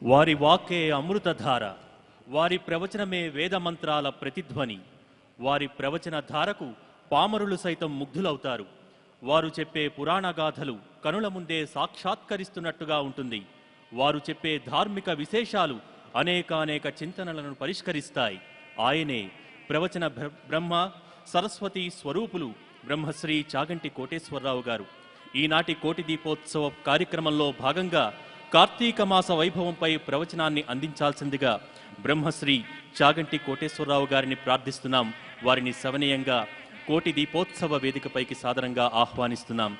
వారి వాక్కే అమృతధార, వారి ప్రవచనమే వేదమంత్రాల ప్రతిధ్వని. వారి ప్రవచన ధారకు పామరులు సైతం ముగ్ధులవుతారు. వారు చెప్పే పురాణగాథలు కనుల ముందే సాక్షాత్కరిస్తున్నట్టుగా ఉంటుంది. వారు చెప్పే ధార్మిక విశేషాలు అనేకానేక చింతనలను పరిష్కరిస్తాయి. ఆయనే ప్రవచన బ్రహ్మ సరస్వతి స్వరూపులు బ్రహ్మశ్రీ చాగంటి కోటేశ్వరరావు గారు. ఈనాటి కోటి దీపోత్సవ కార్యక్రమంలో భాగంగా కార్తీక మాస వైభవంపై ప్రవచనాన్ని అందించాల్సిందిగా బ్రహ్మశ్రీ చాగంటి కోటేశ్వరరావు గారిని ప్రార్థిస్తున్నాం. వారిని సవనీయంగా కోటి దీపోత్సవ వేదికపైకి సాదరంగా ఆహ్వానిస్తున్నాం.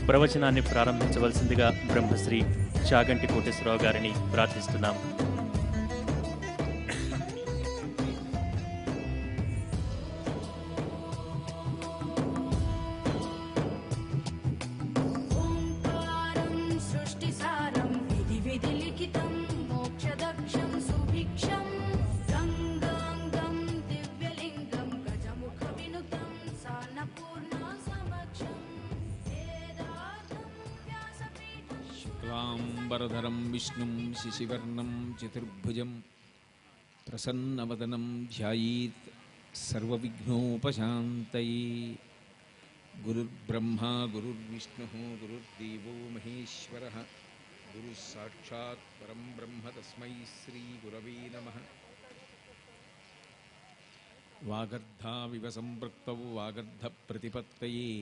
ప్రవచనాన్ని ప్రారంభించవలసిందిగా బ్రహ్మశ్రీ చాగంటి కోటేశ్వరరావు గారిని ప్రార్థిస్తున్నాం. శుక్లాంబరధరం విష్ణుం శశివర్ణం చతుర్భుజం ప్రసన్నవదనం ధ్యాయేత్ సర్వవిఘ్నోపశాంతయే. గురుర్బ్రహ్మా గురుర్విష్ణుః గురుర్దేవో మహేశ్వరః గురుః సాక్షాత్ పరం బ్రహ్మ తస్మై శ్రీ గురవే నమః. వాగర్ధావివ సంపృక్తౌ వాగర్ధ ప్రతిపత్తయే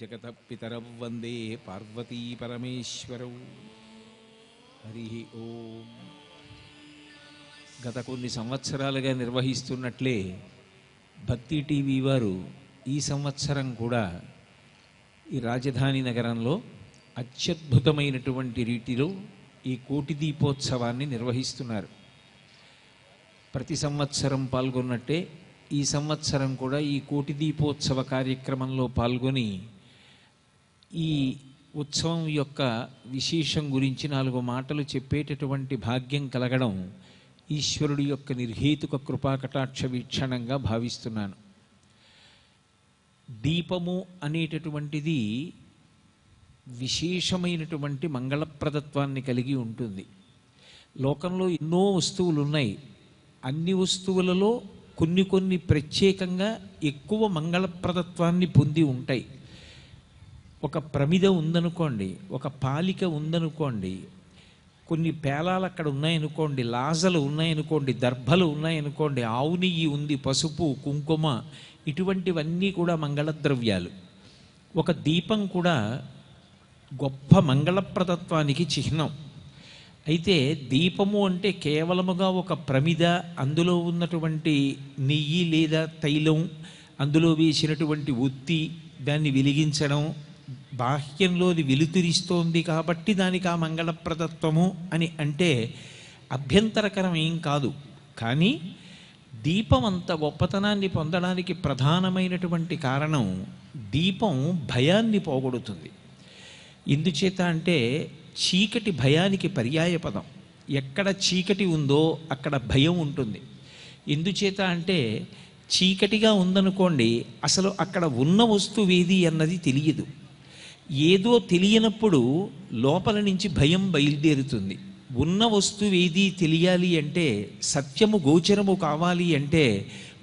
జగతః పితరౌ వందే పార్వతీ పరమేశ్వరౌ. హరి ఓం. గత కొన్ని సంవత్సరాలుగా నిర్వహిస్తున్నట్లే భక్తి టీవీ వారు ఈ సంవత్సరం కూడా ఈ రాజధాని నగరంలో అత్యద్భుతమైనటువంటి రీతిలో ఈ కోటి దీపోత్సవాన్ని నిర్వహిస్తున్నారు. ప్రతి సంవత్సరం పాల్గొన్నట్టే ఈ సంవత్సరం కూడా ఈ కోటి దీపోత్సవ కార్యక్రమంలో పాల్గొని ఈ ఉత్సవం యొక్క విశేషం గురించి 4 మాటలు చెప్పేటటువంటి భాగ్యం కలగడం ఈశ్వరుడి యొక్క నిర్హేతుక కృపాకటాక్ష వీక్షణంగా భావిస్తున్నాను. దీపము అనేటటువంటిది విశేషమైనటువంటి మంగళప్రదత్వాన్ని కలిగి ఉంటుంది. లోకంలో ఎన్నో వస్తువులు ఉన్నాయి. అన్ని వస్తువులలో కొన్ని ప్రత్యేకంగా ఎక్కువ మంగళప్రదత్వాన్ని పొంది ఉంటాయి. ఒక ప్రమిద ఉందనుకోండి, ఒక పాలిక ఉందనుకోండి, కొన్ని పేలాలు అక్కడ ఉన్నాయనుకోండి, లాజలు ఉన్నాయనుకోండి, దర్భలు ఉన్నాయనుకోండి, ఆవు నెయ్యి ఉంది, పసుపు కుంకుమ, ఇటువంటివన్నీ కూడా మంగళద్రవ్యాలు. ఒక దీపం కూడా గొప్ప మంగళప్రదత్వానికి చిహ్నం. అయితే దీపము అంటే కేవలముగా ఒక ప్రమిద, అందులో ఉన్నటువంటి నెయ్యి లేదా తైలం, అందులో వేసినటువంటి ఒత్తి, దాన్ని వెలిగించడం, బాహ్యంలోది వెలుతురిస్తోంది కాబట్టి దానికి ఆ మంగళప్రదత్వము అని అంటే అభ్యంతరకరం ఏం కాదు. కానీ దీపం అంత గొప్పతనాన్ని పొందడానికి ప్రధానమైనటువంటి కారణం దీపం భయాన్ని పోగొడుతుంది. ఎందుచేత అంటే చీకటి భయానికి పర్యాయ పదం. ఎక్కడ చీకటి ఉందో అక్కడ భయం ఉంటుంది. ఎందుచేత అంటే చీకటిగా ఉందనుకోండి, అసలు అక్కడ ఉన్న వస్తువు ఏది అన్నది తెలియదు. ఏదో తెలియనప్పుడు లోపల నుంచి భయం బయలుదేరుతుంది. ఉన్న వస్తువు ఏది తెలియాలి అంటే, సత్యము గోచరము కావాలి అంటే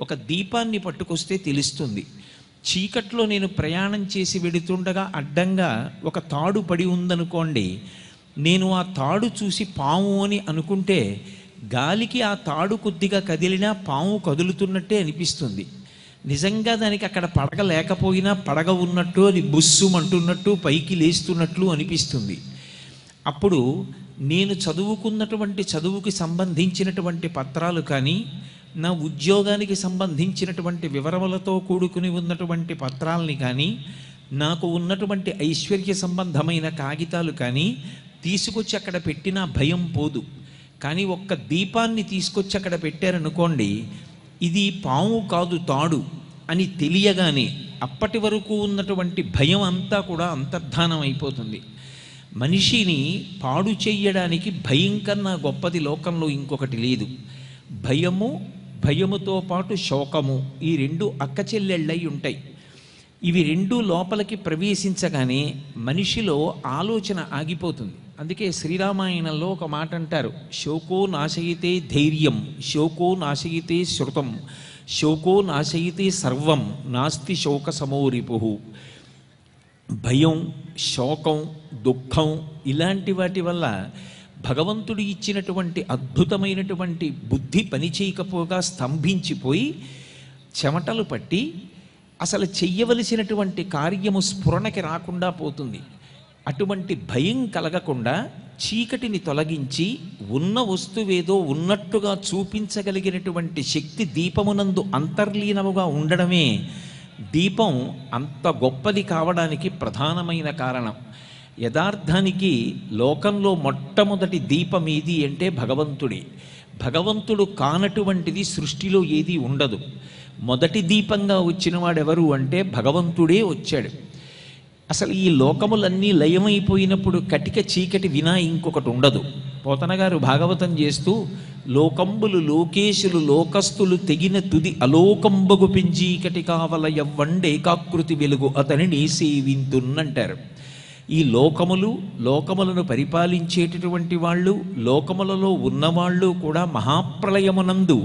ఒక దీపాన్ని పట్టుకొస్తే తెలుస్తుంది. చీకట్లో నేను ప్రయాణం చేసి వెడుతుండగా అడ్డంగా ఒక తాడు పడి ఉందనుకోండి, నేను ఆ తాడు చూసి పాము అని అనుకుంటే గాలికి ఆ తాడు కొద్దిగా కదిలినా పాము కదులుతున్నట్టే అనిపిస్తుంది. నిజంగా దానికి అక్కడ పడగ లేకపోయినా పడగ ఉన్నట్టు, అది బుస్సుమంటున్నట్టు పైకి లేస్తున్నట్లు అనిపిస్తుంది. అప్పుడు నేను చదువుకున్నటువంటి చదువుకి సంబంధించినటువంటి పత్రాలు కానీ, నా ఉద్యోగానికి సంబంధించినటువంటి వివరములతో కూడుకుని ఉన్నటువంటి పత్రాలని కానీ, నాకు ఉన్నటువంటి ఐశ్వర్య సంబంధమైన కాగితాలు కానీ తీసుకొచ్చి అక్కడ పెట్టినా భయం పోదు. కానీ ఒక్క దీపాన్ని తీసుకొచ్చి అక్కడ పెట్టారనుకోండి, ఇది పాము కాదు తాడు అని తెలియగానే అప్పటి వరకు ఉన్నటువంటి భయం అంతా కూడా అంతర్ధానం అయిపోతుంది. మనిషిని పాడు చెయ్యడానికి భయం కన్నా గొప్పది లోకంలో ఇంకొకటి లేదు. భయముతో పాటు శోకము, ఈ రెండు అక్క చెల్లెళ్ళై ఉంటాయి. ఇవి రెండు లోపలికి ప్రవేశించగానే మనిషిలో ఆలోచన ఆగిపోతుంది. అందుకే శ్రీరామాయణంలో ఒక మాట అంటారు, శోకో నాశయితే ధైర్యం, శోకో నాశయితే శృతం, శోకో నాశయితే సర్వం, నాస్తి శోక సమోరిపు. భయం, శోకం, దుఃఖం ఇలాంటి వాటి వల్ల భగవంతుడు ఇచ్చినటువంటి అద్భుతమైనటువంటి బుద్ధి పనిచేయకపోగా స్తంభించిపోయి చెమటలు పట్టి అసలు చెయ్యవలసినటువంటి కార్యము స్ఫురణకి రాకుండా పోతుంది. అటువంటి భయం కలగకుండా చీకటిని తొలగించి ఉన్న వస్తువేదో ఉన్నట్టుగా చూపించగలిగినటువంటి శక్తి దీపమునందు అంతర్లీనముగా ఉండడమే దీపం అంత గొప్పది కావడానికి ప్రధానమైన కారణం. యథార్థానికి లోకంలో మొట్టమొదటి దీపం ఏది అంటే భగవంతుడే. భగవంతుడు కానటువంటిది సృష్టిలో ఏది ఉండదు. మొదటి దీపంగా వచ్చిన వాడెవరు అంటే భగవంతుడే వచ్చాడు. అసలు ఈ లోకములన్నీ లయమైపోయినప్పుడు కటిక చీకటి వినా ఇంకొకటి ఉండదు. పోతన గారు భాగవతం చేస్తూ, లోకంబులు లోకేశులు లోకస్తులు తెగిన తుది అలోకంబగు పెంచీకటి కావల ఎవ్వండేకాకృతి వెలుగు అతనిని సేవింతున్నంటారు. ఈ లోకములను పరిపాలించేటటువంటి వాళ్ళు, లోకములలో ఉన్నవాళ్ళు కూడా మహాప్రళయమునందు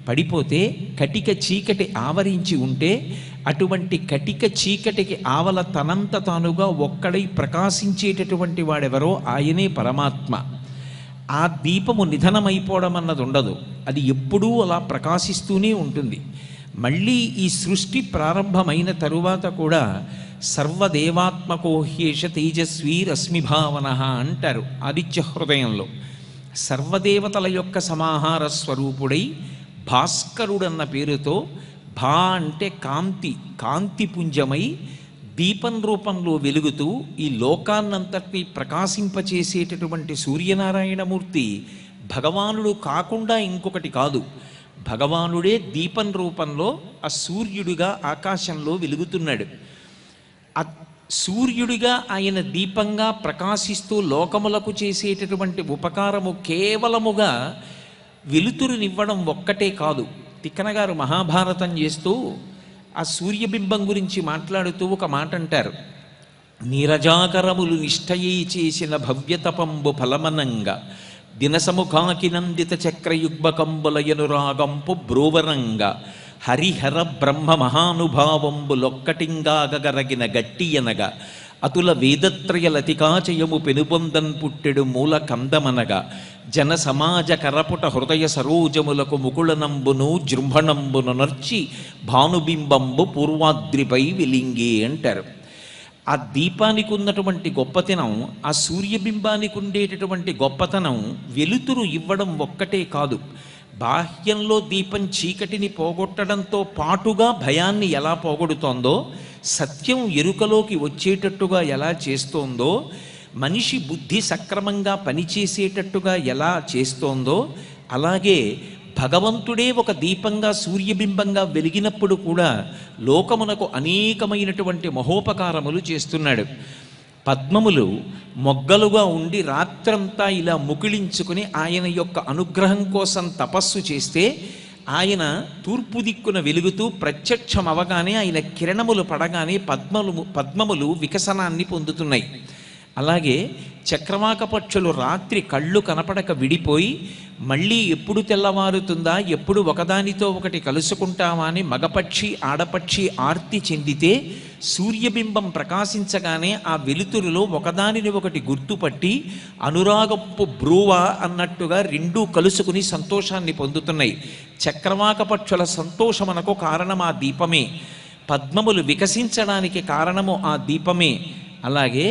పడిపోతే కటిక చీకటి ఆవరించి ఉంటే, అటువంటి కటిక చీకటికి ఆవల తనంత తానుగా ఒక్కడై ప్రకాశించేటటువంటి వాడెవరో ఆయనే పరమాత్మ. ఆ దీపము నిధనమైపోవడం అన్నది ఉండదు, అది ఎప్పుడూ అలా ప్రకాశిస్తూనే ఉంటుంది. మళ్ళీ ఈ సృష్టి ప్రారంభమైన తరువాత కూడా సర్వదేవాత్మకో హ్యేష తేజస్వీ రశ్మిభావన అంటారు ఆదిత్య హృదయంలో. సర్వదేవతల యొక్క సమాహార స్వరూపుడై భాస్కరుడన్న పేరుతో, భా అంటే కాంతి, కాంతిపుంజమై దీపం రూపంలో వెలుగుతూ ఈ లోకాన్నంతటి ప్రకాశింపచేసేటటువంటి సూర్యనారాయణమూర్తి భగవానుడు కాకుండా ఇంకొకటి కాదు. భగవానుడే దీపం రూపంలో ఆ సూర్యుడిగా ఆకాశంలో వెలుగుతున్నాడు. ఆ సూర్యుడిగా ఆయన దీపంగా ప్రకాశిస్తూ లోకములకు చేసేటటువంటి ఉపకారము కేవలముగా వెలుతురునివ్వడం ఒక్కటే కాదు. తిక్కనగారు మహాభారతం చేస్తూ ఆ సూర్యబింబం గురించి మాట్లాడుతూ ఒక మాట అంటారు, నీరజాకరములు నిష్టయై చేసిన భవ్యతపంబు ఫలమనంగా దినసముఖాకినందిత చక్రయుగ్మకంబులయనురాగంపు బ్రోవరంగా హరిహర బ్రహ్మ మహానుభావంబులొక్కటింగాగరగిన గట్టియనగా అతుల వేదత్రయలతికాచయము పెనుపొందన్ పుట్టెడు మూల కందమనగా జన సమాజ కరపుట హృదయ సరోజములకు ముకుళనంబును జృంభణంబును నర్చి భానుబింబంబు పూర్వాద్రిపై వెలింగే అంటారు. ఆ దీపానికి ఉన్నటువంటి గొప్పతనం, ఆ సూర్యబింబానికి ఉండేటటువంటి గొప్పతనం వెలుతురు ఇవ్వడం ఒక్కటే కాదు, బాహ్యంలో దీపం చీకటిని పోగొట్టడంతో పాటుగా భయాన్ని ఎలా పోగొడుతోందో, సత్యం ఎరుకలోకి వచ్చేటట్టుగా ఎలా చేస్తోందో, మనిషి బుద్ధి సక్రమంగా పనిచేసేటట్టుగా ఎలా చేస్తోందో, అలాగే భగవంతుడే ఒక దీపంగా సూర్యబింబంగా వెలిగినప్పుడు కూడా లోకమునకు అనేకమైనటువంటి మహోపకారములు చేస్తున్నాడు. పద్మములు మొగ్గలుగా ఉండి రాత్రంతా ఇలా ముకిళించుకుని ఆయన యొక్క అనుగ్రహం కోసం తపస్సు చేస్తే ఆయన తూర్పు దిక్కున వెలుగుతూ ప్రత్యక్షం అవగానే ఆయన కిరణములు పడగానే పద్మములు వికసనాన్ని పొందుతున్నాయి. అలాగే చక్రవాక పక్షులు రాత్రి కళ్ళు కనపడక విడిపోయి మళ్ళీ ఎప్పుడు తెల్లవారుతుందా, ఎప్పుడు ఒకదానితో ఒకటి కలుసుకుంటామా అని మగపక్షి ఆడపక్షి ఆర్తి చెందితే సూర్యబింబం ప్రకాశించగానే ఆ వెలుతురులో ఒకదానిని ఒకటి గుర్తుపట్టి అనురాగపు బ్రూవ అన్నట్టుగా రెండూ కలుసుకుని సంతోషాన్ని పొందుతున్నాయి. చక్రవాక పక్షుల సంతోషమునకు కారణం ఆ దీపమే, పద్మములు వికసించడానికి కారణము ఆ దీపమే. అలాగే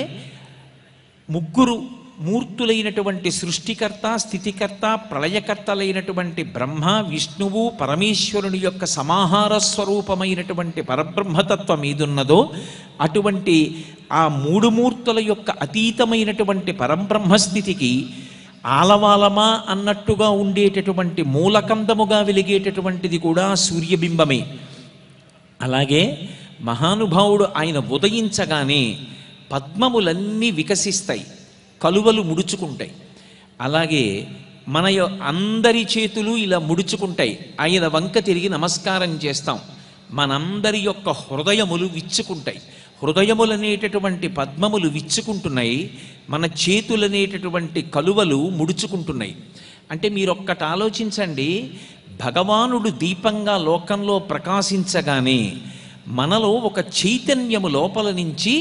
ముగ్గురు మూర్తులైనటువంటి సృష్టికర్త, స్థితికర్త, ప్రళయకర్తలైనటువంటి బ్రహ్మ, విష్ణువు, పరమేశ్వరుని యొక్క సమాహార స్వరూపమైనటువంటి పరబ్రహ్మతత్వం ఏదున్నదో అటువంటి ఆ మూడు మూర్తుల యొక్క అతీతమైనటువంటి పరబ్రహ్మస్థితికి ఆలవాలమా అన్నట్టుగా ఉండేటటువంటి మూలకందముగా వెలిగేటటువంటిది కూడా సూర్యబింబమే. అలాగే మహానుభావుడు ఆయన ఉదయించగానే పద్మములన్నీ వికసిస్తాయి, కలువలు ముడుచుకుంటాయి. అలాగే అందరి చేతులు ఇలా ముడుచుకుంటాయి. ఆయన వంక తిరిగి నమస్కారం చేస్తాం. మనందరి యొక్క హృదయములు విచ్చుకుంటాయి. హృదయములనేటటువంటి పద్మములు విచ్చుకుంటున్నాయి, మన చేతులనేటటువంటి కలువలు ముడుచుకుంటున్నాయి. అంటే మీరొక్కటి ఆలోచించండి, భగవానుడు దీపంగా లోకంలో ప్రకాశించగానే మనలో ఒక చైతన్యము లోపల నుంచి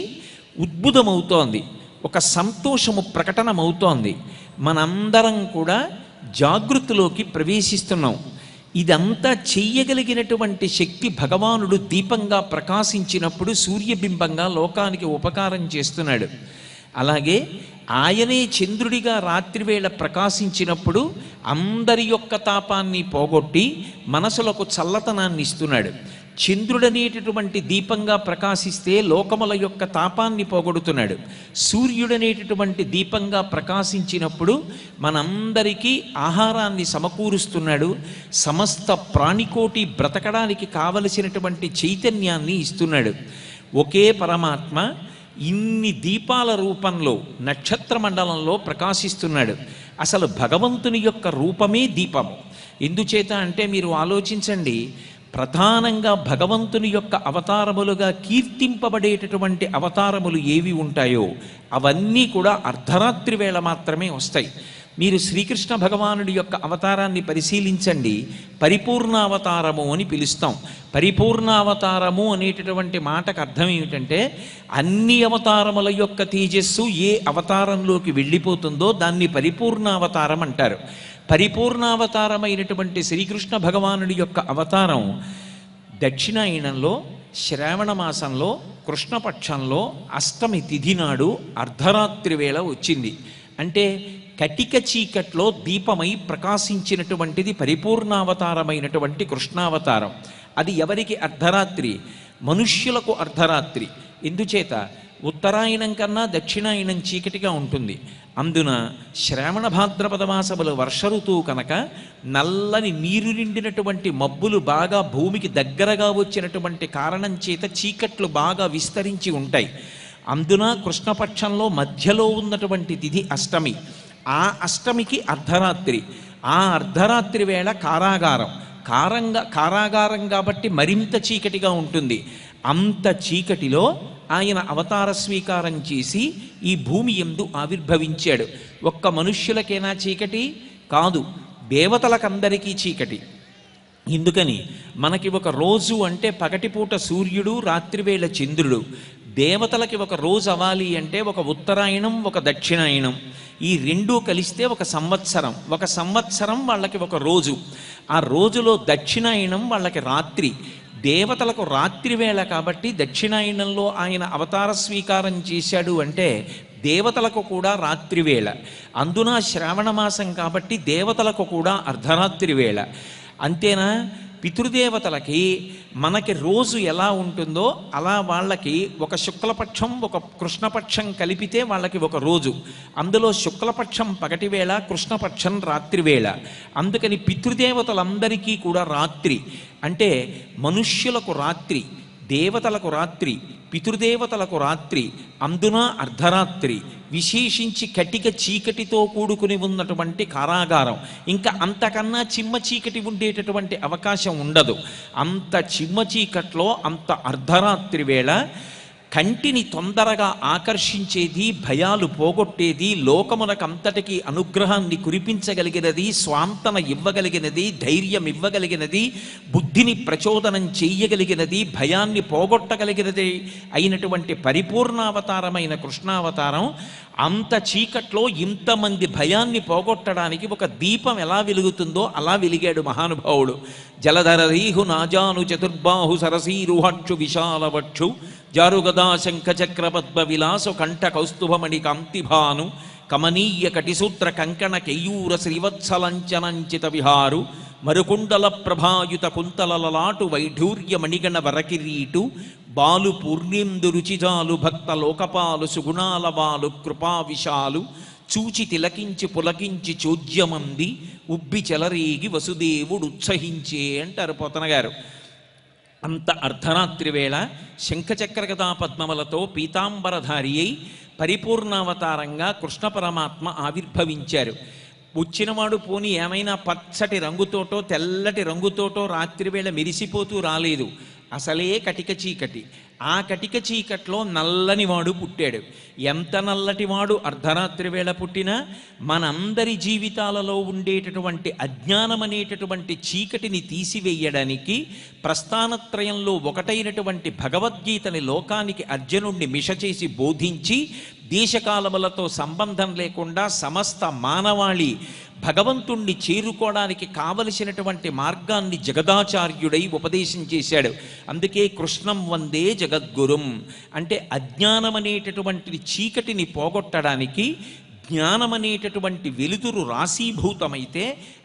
ఉద్భుతమవుతోంది, ఒక సంతోషము ప్రకటనమవుతోంది. మనందరం కూడా జాగృతిలోకి ప్రవేశిస్తున్నాం. ఇదంతా చెయ్యగలిగినటువంటి శక్తి భగవానుడు దీపంగా ప్రకాశించినప్పుడు సూర్యబింబంగా లోకానికి ఉపకారం చేస్తున్నాడు. అలాగే ఆయనే చంద్రుడిగా రాత్రివేళ ప్రకాశించినప్పుడు అందరి యొక్క తాపాన్ని పోగొట్టి మనసులకు చల్లతనాన్ని ఇస్తున్నాడు. చంద్రుడనేటటువంటి దీపంగా ప్రకాశిస్తే లోకముల యొక్క తాపాన్ని పోగొడుతున్నాడు. సూర్యుడనేటటువంటి దీపంగా ప్రకాశించినప్పుడు మనందరికీ ఆహారాన్ని సమకూరుస్తున్నాడు. సమస్త ప్రాణికోటి బ్రతకడానికి కావలసినటువంటి చైతన్యాన్ని ఇస్తున్నాడు. ఒకే పరమాత్మ ఇన్ని దీపాల రూపంలో నక్షత్ర మండలంలో ప్రకాశిస్తున్నాడు. అసలు భగవంతుని యొక్క రూపమే దీపము. ఎందుచేత అంటే మీరు ఆలోచించండి, ప్రధానంగా భగవంతుని యొక్క అవతారములుగా కీర్తింపబడేటటువంటి అవతారములు ఏవి ఉంటాయో అవన్నీ కూడా అర్ధరాత్రి వేళ మాత్రమే వస్తాయి. మీరు శ్రీకృష్ణ భగవానుడి యొక్క అవతారాన్ని పరిశీలించండి. పరిపూర్ణావతారము అని పిలుస్తాం. పరిపూర్ణావతారము అనేటటువంటి మాటకు అర్థం ఏమిటంటే అన్ని అవతారముల యొక్క తేజస్సు ఏ అవతారంలోకి వెళ్ళిపోతుందో దాన్ని పరిపూర్ణావతారం అంటారు. పరిపూర్ణావతారమైనటువంటి శ్రీకృష్ణ భగవానుడి యొక్క అవతారం దక్షిణాయనంలో శ్రావణ మాసంలో కృష్ణపక్షంలో అష్టమి తిథి నాడు అర్ధరాత్రి వేళ వచ్చింది. అంటే కటిక చీకట్లో దీపమై ప్రకాశించినటువంటిది పరిపూర్ణావతారమైనటువంటి కృష్ణావతారం. అది ఎవరికి అర్ధరాత్రి? మనుష్యులకు అర్ధరాత్రి. ఎందుచేత ఉత్తరాయణం కన్నా దక్షిణాయనం చీకటిగా ఉంటుంది. అందున శ్రావణ భాద్రపద మాసములు వర్ష ఋతువు కనుక నల్లని నీరు నిండినటువంటి మబ్బులు బాగా భూమికి దగ్గరగా వచ్చినటువంటి కారణం చేత చీకట్లు బాగా విస్తరించి ఉంటాయి. అందున కృష్ణపక్షంలో మధ్యలో ఉన్నటువంటి తిథి అష్టమి. ఆ అష్టమికి అర్ధరాత్రి. ఆ అర్ధరాత్రి వేళ కారాగారం కాబట్టి మరింత చీకటిగా ఉంటుంది. అంత చీకటిలో ఆయన అవతార స్వీకారం చేసి ఈ భూమి యందు ఆవిర్భవించాడు. ఒక్క మనుష్యులకేనా చీకటి? కాదు, దేవతలకందరికీ చీకటి. ఎందుకని? మనకి ఒక రోజు అంటే పగటిపూట సూర్యుడు, రాత్రివేళ చంద్రుడు. దేవతలకి ఒక రోజు అవ్వాలి అంటే ఒక ఉత్తరాయణం, ఒక దక్షిణాయనం, ఈ రెండూ కలిస్తే ఒక సంవత్సరం. ఒక సంవత్సరం వాళ్ళకి ఒక రోజు. ఆ రోజులో దక్షిణాయనం వాళ్ళకి రాత్రి. దేవతలకు రాత్రి వేళ కాబట్టి దక్షిణాయనంలో ఆయన అవతార స్వీకారం చేశాడు అంటే దేవతలకు కూడా రాత్రి వేళ. అందున శ్రావణ మాసం కాబట్టి దేవతలకు కూడా అర్ధరాత్రి వేళ. అంతేనా? పితృదేవతలకి మనకి రోజు ఎలా ఉంటుందో అలా వాళ్ళకి ఒక శుక్లపక్షం ఒక కృష్ణపక్షం కలిపితే వాళ్ళకి ఒక రోజు. అందులో శుక్లపక్షం పగటివేళ, కృష్ణపక్షం రాత్రివేళ. అందుకని పితృదేవతలందరికీ కూడా రాత్రి. అంటే మనుష్యులకు రాత్రి, దేవతలకు రాత్రి, పితృదేవతలకు రాత్రి, అందున అర్ధరాత్రి. విశేషించి కటిక చీకటితో కూడుకుని ఉన్నటువంటి కారాగారం. ఇంకా అంతకన్నా చిమ్మ చీకటి ఉండేటటువంటి అవకాశం ఉండదు. అంత చిమ్మ చీకట్లో అంత అర్ధరాత్రి వేళ కంటిని తొందరగా ఆకర్షించేది, భయాలు పోగొట్టేది, లోకమునకంతటికీ అనుగ్రహాన్ని కురిపించగలిగినది, స్వాంతన ఇవ్వగలిగినది, ధైర్యం ఇవ్వగలిగినది, బుద్ధిని ప్రచోదనం చెయ్యగలిగినది, భయాన్ని పోగొట్టగలిగినది అయినటువంటి పరిపూర్ణావతారమైన కృష్ణావతారం. అంత చీకట్లో ఇంతమంది భయాన్ని పోగొట్టడానికి ఒక దీపం ఎలా వెలుగుతుందో అలా వెలిగాడు మహానుభావుడు. జలధరరీహు నాజాను చతుర్బాహు సరసీరుహక్షు విశాలవక్షు జారుగదా శంఖచక్ర పద్మ విలాసు కంఠ కౌస్తుభమణి కాంతిభాను కమనీయ కటిసూత్ర కంకణ కేయూర శ్రీవత్సలంచనంచిత విహారు మరుకుండల ప్రభాయుత కుంతలలలాటు వైఢూర్య మణిగణ వరకిరీటు బాలు పూర్ణేందు రుచిజాలు భక్త లోకపాలు సుగుణాల వాలు కృపా విశాలు చూచి తిలకించి పులకించి చోద్యమంది ఉబ్బి చెలరేగి వసుదేవుడు ఉత్సహించే అంటారు పోతన గారు. అంత అర్ధరాత్రి వేళ శంఖచక్ర గదా పద్మములతో పీతాంబరధారి అయి పరిపూర్ణావతారంగా కృష్ణ పరమాత్మ ఆవిర్భవించారు. వచ్చినవాడు పోని ఏమైనా పచ్చటి రంగుతోటో తెల్లటి రంగుతోటో రాత్రివేళ మెరిసిపోతూ రాలేదు. అసలే కటిక చీకటి. ఆ కటిక చీకట్లో నల్లని వాడు పుట్టాడు. ఎంత నల్లటివాడు అర్ధరాత్రి వేళ పుట్టినా మనందరి జీవితాలలో ఉండేటటువంటి అజ్ఞానం అనేటటువంటి చీకటిని తీసివేయడానికి ప్రస్థానత్రయంలో ఒకటైనటువంటి భగవద్గీతని లోకానికి అర్జునుణ్ణి మిష చేసి బోధించి దేశకాలములతో సంబంధం లేకుండా సమస్త మానవాళి భగవంతుణ్ణి చేరుకోవడానికి కావలసినటువంటి మార్గాన్ని జగదాచార్యుడై ఉపదేశం చేశాడు. అందుకే కృష్ణం వందే జగద్గురుం అంటే అజ్ఞానం అనేటటువంటి చీకటిని పోగొట్టడానికి జ్ఞానం అనేటటువంటి వెలుతురు రాశీభూతమైతే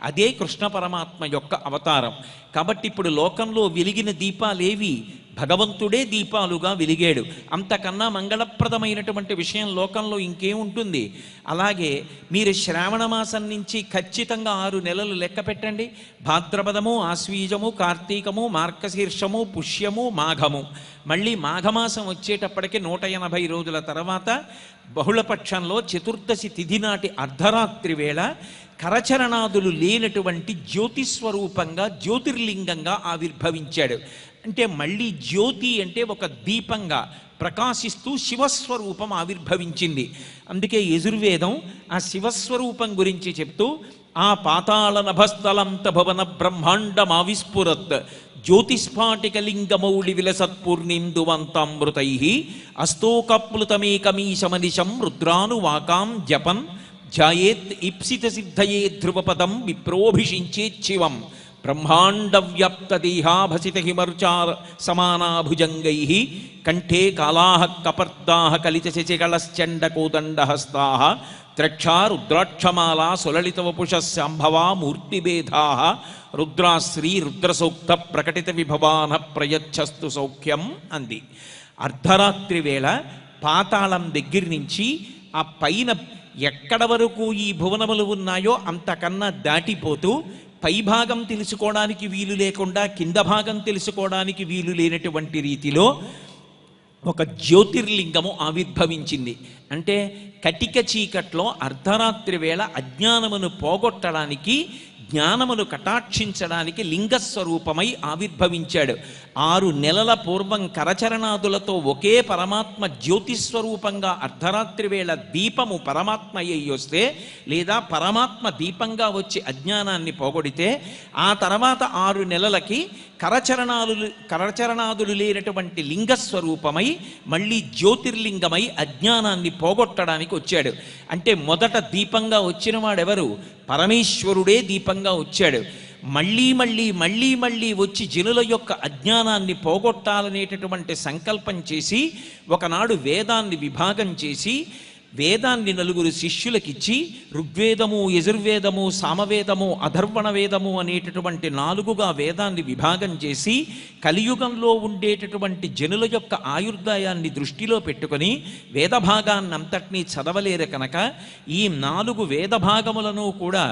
అదే కృష్ణ పరమాత్మ యొక్క అవతారం. కాబట్టి ఇప్పుడు లోకంలో వెలిగిన దీపాలేవి భగవంతుడే దీపాలుగా వెలిగాడు. అంతకన్నా మంగళప్రదమైనటువంటి విషయం లోకంలో ఇంకేముంటుంది? అలాగే మీరు శ్రావణ మాసం నుంచి ఖచ్చితంగా 6 నెలలు లెక్క పెట్టండి. భాద్రపదము, ఆశ్వీజము, కార్తీకము, మార్గశీర్షము, పుష్యము, మాఘము. మళ్ళీ మాఘమాసం వచ్చేటప్పటికి 180 రోజుల తర్వాత బహుళపక్షంలో చతుర్దశి తిథి నాటి అర్ధరాత్రి వేళ కరచరణాదులు లేనటువంటి జ్యోతిస్వరూపంగా జ్యోతిర్లింగంగా ఆవిర్భవించాడు. అంటే మళ్ళీ జ్యోతి అంటే ఒక దీపంగా ప్రకాశిస్తూ శివస్వరూపం ఆవిర్భవించింది. అందుకే యజుర్వేదం ఆ శివస్వరూపం గురించి చెప్తూ ఆ పాతాళ నభస్థలంత భవన బ్రహ్మాండమావిస్ఫురత్ జ్యోతిస్ఫాటికలింగమౌళి విలసత్పూర్ణిందువంతామృతై అస్తోకప్లుతమేకమీశమనిశం రుద్రానువాకాం జపన్ ధ్యాయేత్ ఇప్సిత సిద్ధయే ధ్రువపదం విప్రోభిషించేచ్చివం బ్రహ్మాండవ్యాప్తదేహాభసిత హిమర్చార సమానాభుజంగై కంఠే కాళాః కపర్దాః కలిత శశికళశ్చండకోదండహస్తాః త్రక్షా రుద్రాక్షమాలా సులలితవపుష శాంభవా మూర్తిభేదాః రుద్రాశ్రీ రుద్రసూక్త ప్రకటిత విభవాన ప్రయచ్చస్తు సౌఖ్యం అంది. అర్ధరాత్రి వేళ పాతాళం దగ్గర నుంచి ఆ పైన ఎక్కడ వరకు ఈ భువనములు ఉన్నాయో అంతకన్నా దాటిపోతూ పైభాగం తెలుసుకోవడానికి వీలు లేకుండా కింద భాగం తెలుసుకోవడానికి వీలు లేనటువంటి రీతిలో ఒక జ్యోతిర్లింగము ఆవిర్భవించింది. అంటే కటిక చీకట్లో అర్ధరాత్రి వేళ అజ్ఞానమును పోగొట్టడానికి జ్ఞానమును కటాక్షించడానికి లింగస్వరూపమై ఆవిర్భవించాడు. 6 నెలల పూర్వం కరచరణాదులతో ఒకే పరమాత్మ జ్యోతిస్వరూపంగా అర్ధరాత్రి వేళ దీపము పరమాత్మ అయ్యి వస్తే లేదా పరమాత్మ దీపంగా వచ్చి అజ్ఞానాన్ని పోగొడితే ఆ తర్వాత 6 నెలలకి కరచరణాదులు లేనటువంటి లింగస్వరూపమై మళ్ళీ జ్యోతిర్లింగమై అజ్ఞానాన్ని పోగొట్టడానికి వచ్చాడు. అంటే మొదట దీపంగా వచ్చిన వాడెవరు? పరమేశ్వరుడే దీపంగా వచ్చాడు. మళ్ళీ మళ్ళీ మళ్ళీ మళ్ళీ వచ్చి జనుల యొక్క అజ్ఞానాన్ని పోగొట్టాలనేటటువంటి సంకల్పం చేసి ఒకనాడు వేదాన్ని విభాగం చేసి వేదాన్ని 4 శిష్యులకిచ్చి ఋగ్వేదము, యజుర్వేదము, సామవేదము, అధర్వణ వేదము అనేటటువంటి 4గా వేదాన్ని విభాగం చేసి కలియుగంలో ఉండేటటువంటి జనుల యొక్క ఆయుర్దాయాన్ని దృష్టిలో పెట్టుకొని వేదభాగాన్నంతటినీ చదవలేరు కనుక ఈ 4 వేదభాగములను కూడా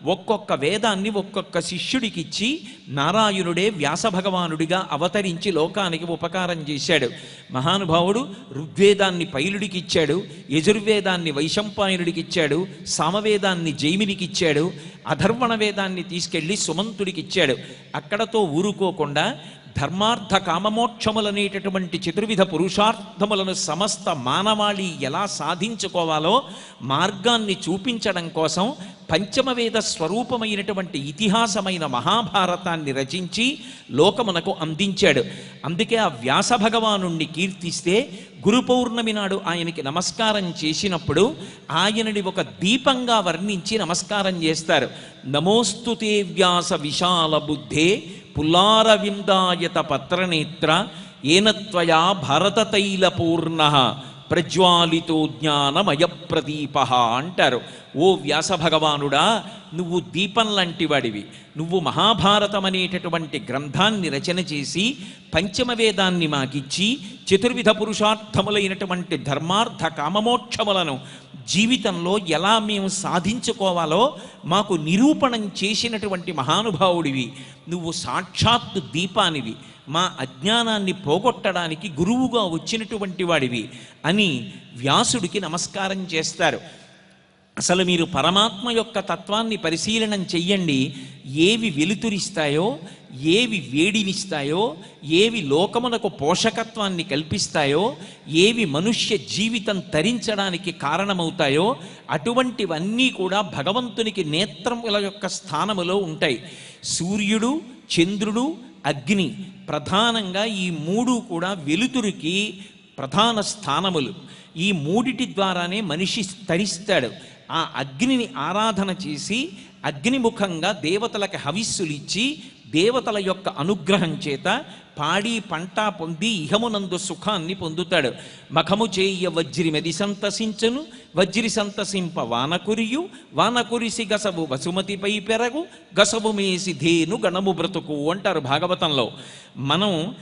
ఒక్కొక్క వేదాన్ని ఒక్కొక్క శిష్యుడికిచ్చి నారాయణుడే వ్యాస భగవానుడిగా అవతరించి లోకానికి ఉపకారం చేశాడు. మహానుభావుడు ఋగ్వేదాన్ని పైలుడికి ఇచ్చాడు, యజుర్వేదాన్ని వైశంపాయనుడికి ఇచ్చాడు, సామవేదాన్ని జైమినికి ఇచ్చాడు, అధర్వణ వేదాన్ని తీసుకెళ్లి సుమంతుడికి ఇచ్చాడు. అక్కడతో ఊరుకోకుండా ధర్మార్థ కామమోక్షములనేటటువంటి చతుర్విధ పురుషార్థములను సమస్త మానవాళి ఎలా సాధించుకోవాలో మార్గాన్ని చూపించడం కోసం పంచమవేద స్వరూపమైనటువంటి ఇతిహాసమైన మహాభారతాన్ని రచించి లోకమునకు అందించాడు. అందుకే ఆ వ్యాస భగవానుణ్ణి కీర్తిస్తే గురు పౌర్ణమి నాడు ఆయనకి నమస్కారం చేసినప్పుడు ఆయనని ఒక దీపంగా వర్ణించి నమస్కారం చేస్తారు. నమోస్తుతే వ్యాస విశాల బుద్ధే పుల్లారవిందాయత పత్రనేత్ర ఏనత్వయా భరతతైలపూర్ణ ప్రజ్వాలితో జ్ఞానమయ ప్రదీప అంటారు. ఓ వ్యాస భగవానుడా, నువ్వు దీపం లాంటి వాడివి. నువ్వు మహాభారతం అనేటటువంటి గ్రంథాన్ని రచన చేసి పంచమవేదాన్ని మాకిచ్చి చతుర్విధ పురుషార్థములైనటువంటి ధర్మార్థ కామమోక్షములను జీవితంలో ఎలా మేము సాధించుకోవాలో మాకు నిరూపణం చేసినటువంటి మహానుభావుడివి. నువ్వు సాక్షాత్తు దీపానివి, మా అజ్ఞానాన్ని పోగొట్టడానికి గురువుగా వచ్చినటువంటి వాడివి అని వ్యాసుడికి నమస్కారం చేస్తారు. అసలు మీరు పరమాత్మ యొక్క తత్వాన్ని పరిశీలనం చెయ్యండి. ఏవి వెలుతురిస్తాయో, ఏవి వేడినిస్తాయో, ఏవి లోకమునకు పోషకత్వాన్ని కల్పిస్తాయో, ఏవి మనుష్య జీవితం తరించడానికి కారణమవుతాయో అటువంటివన్నీ కూడా భగవంతునికి నేత్రముల యొక్క స్థానములో ఉంటాయి. సూర్యుడు, చంద్రుడు, అగ్ని ప్రధానంగా ఈ మూడు కూడా వెలుతురికి ప్రధాన స్థానములు. ఈ మూడిటి ద్వారానే మనిషి తరిస్తాడు. ఆ అగ్నిని ఆరాధన చేసి అగ్నిముఖంగా దేవతలకు హవిస్సులిచ్చి దేవతల యొక్క అనుగ్రహం చేత పాడి పంట పొంది ఇహమునందు సుఖాన్ని పొందుతాడు. మఖము చేయ వజ్రి మెది సంతసించును, వజ్రి సంతసింప వానకురియు, వానకురిసి గసవు వసుమతిపై పెరగు, గసవు మేసి ధేను గణము బ్రతుకు అంటారు భాగవతంలో. మనం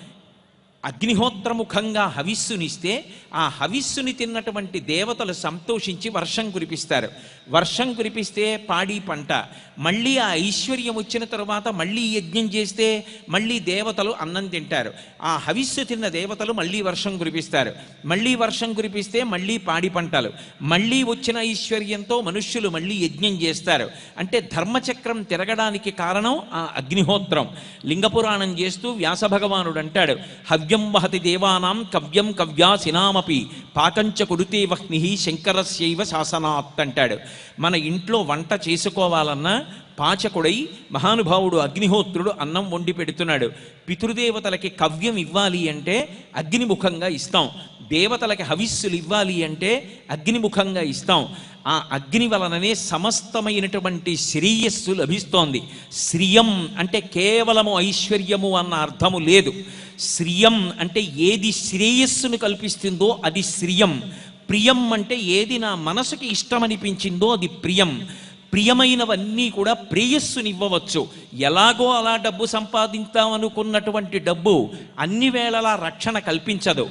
అగ్నిహోత్రముఖంగా హవిస్సునిస్తే ఆ హవిస్సుని తిన్నటువంటి దేవతలు సంతోషించి వర్షం కురిపిస్తారు. వర్షం కురిపిస్తే పాడి పంట. మళ్ళీ ఆ ఐశ్వర్యం వచ్చిన తరువాత మళ్ళీ యజ్ఞం చేస్తే మళ్ళీ దేవతలు అన్నం తింటారు. ఆ హవిస్సు తిన్న దేవతలు మళ్ళీ వర్షం కురిపిస్తారు. మళ్ళీ వర్షం కురిపిస్తే మళ్ళీ పాడి పంటలు. మళ్ళీ వచ్చిన ఐశ్వర్యంతో మనుష్యులు మళ్ళీ యజ్ఞం చేస్తారు. అంటే ధర్మచక్రం తిరగడానికి కారణం ఆ అగ్నిహోత్రం. లింగపురాణం చేస్తూ వ్యాస భగవానుడు అంటాడు, హవ్యం వహతి దేవానాం కవ్యం కవ్యాసినామపి పాకంచ కురుతే వహ్ని శంకరస్యైవ శాసనాత్ అంటాడు. మన ఇంట్లో వంట చేసుకోవాలన్నా పాచకుడై మహానుభావుడు అగ్నిహోత్రుడు అన్నం వండి పెడుతున్నాడు. పితృదేవతలకి కవ్యం ఇవ్వాలి అంటే అగ్నిముఖంగా ఇస్తాం. దేవతలకి హవిస్సులు ఇవ్వాలి అంటే అగ్నిముఖంగా ఇస్తాం. ఆ అగ్ని వలననే సమస్తమైనటువంటి శ్రేయస్సు లభిస్తోంది. శ్రియం అంటే కేవలము ఐశ్వర్యము అన్న అర్థము లేదు. శ్రియం అంటే ఏది శ్రేయస్సును కల్పిస్తుందో అది శ్రియం. ప్రియం అంటే ఏది నా మనసుకి ఇష్టమనిపించిందో అది ప్రియం. ప్రియమైనవన్నీ కూడా ప్రేయస్సునివ్వవచ్చు. ఎలాగో అలా డబ్బు సంపాదించామనుకున్నటువంటి డబ్బు అన్ని వేళలా రక్షణ కల్పించదు.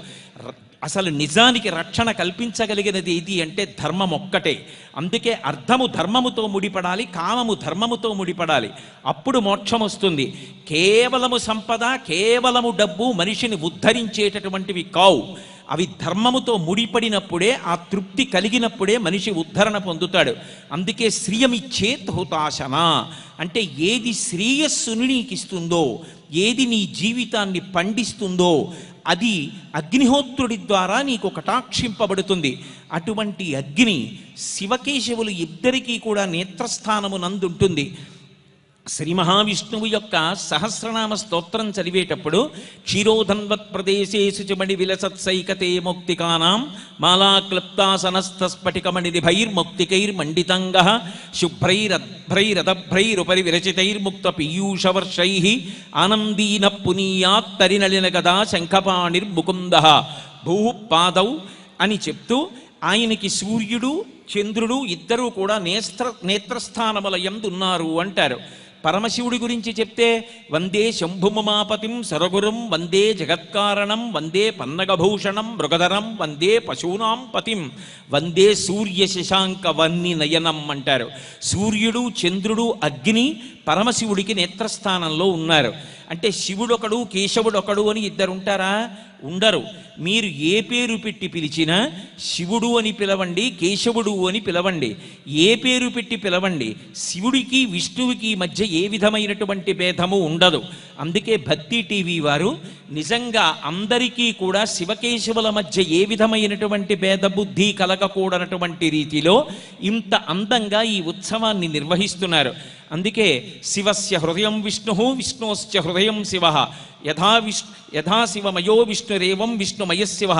అసలు నిజానికి రక్షణ కల్పించగలిగినది ఏది అంటే ధర్మం ఒక్కటే. అందుకే అర్థము ధర్మముతో ముడిపడాలి, కామము ధర్మముతో ముడిపడాలి. అప్పుడు మోక్షం వస్తుంది. కేవలము సంపద, కేవలము డబ్బు మనిషిని ఉద్ధరించేటటువంటివి కావు. అవి ధర్మముతో ముడిపడినప్పుడే, ఆ తృప్తి కలిగినప్పుడే మనిషి ఉద్ధరణ పొందుతాడు. అందుకే శ్రియమిచ్చేత్ హుతాశన అంటే ఏది శ్రేయస్సుని నీకు ఇస్తుందో, ఏది నీ జీవితాన్ని పండిస్తుందో అది అగ్నిహోత్రుడి ద్వారా నీకు కటాక్షింపబడుతుంది. అటువంటి అగ్ని శివకేశవులు ఇద్దరికీ కూడా నేత్రస్థానము నందుంటుంది. శ్రీ మహావిష్ణువు యొక్క సహస్రనామ స్తోత్రం చదివేటప్పుడు క్షీరోధన్వత్ ప్రదేశేషు చమణి విలసత్సైకతే మౌక్తికానాం మాలాక్లుప్తాసనస్తస్ఫటికమణిదిభైర్మౌక్తికైర్మండితంగ శుభ్రైరద్భ్రైరదభ్రైరుపరి విరచితైర్ముక్త పీయూషవర్షై ఆనందీన పునీయాత్తరినళిన గదా శంఖపాణిర్ముకుంద భూపాదౌ అని చెప్తూ ఆయనకి సూర్యుడు చంద్రుడు ఇద్దరూ కూడా నేత్రస్థానముల యందు ఉన్నారు అంటారు. పరమశివుడి గురించి చెప్తే వందే శంభుమమాపతిం సరగురం వందే జగత్కారణం వందే పన్నగభూషణం మృగధరం వందే పశూనాం పతిం వందే సూర్య శశాంక వన్ని నయనం అంటారు. సూర్యుడు చంద్రుడు అగ్ని పరమశివుడికి నేత్రస్థానంలో ఉన్నారు. అంటే శివుడొకడు కేశవుడొకడు అని ఇద్దరు ఉంటారా? ఉండరు. మీరు ఏ పేరు పెట్టి పిలిచినా శివుడు అని పిలవండి, కేశవుడు అని పిలవండి, ఏ పేరు పెట్టి పిలవండి, శివుడికి విష్ణువుకి మధ్య ఏ విధమైనటువంటి భేదము ఉండదు. అందుకే భక్తి టీవీ వారు నిజంగా అందరికీ కూడా శివకేశవుల మధ్య ఏ విధమైనటువంటి భేద బుద్ధి కలగకూడనటువంటి రీతిలో ఇంత అందంగా ఈ ఉత్సవాన్ని నిర్వహిస్తున్నారు. అందుకే శివస్య హృదయం విష్ణు విష్ణోశ్చ హృదయం శివ యథా శివమయో విష్ణురేవం విష్ణుమయశివ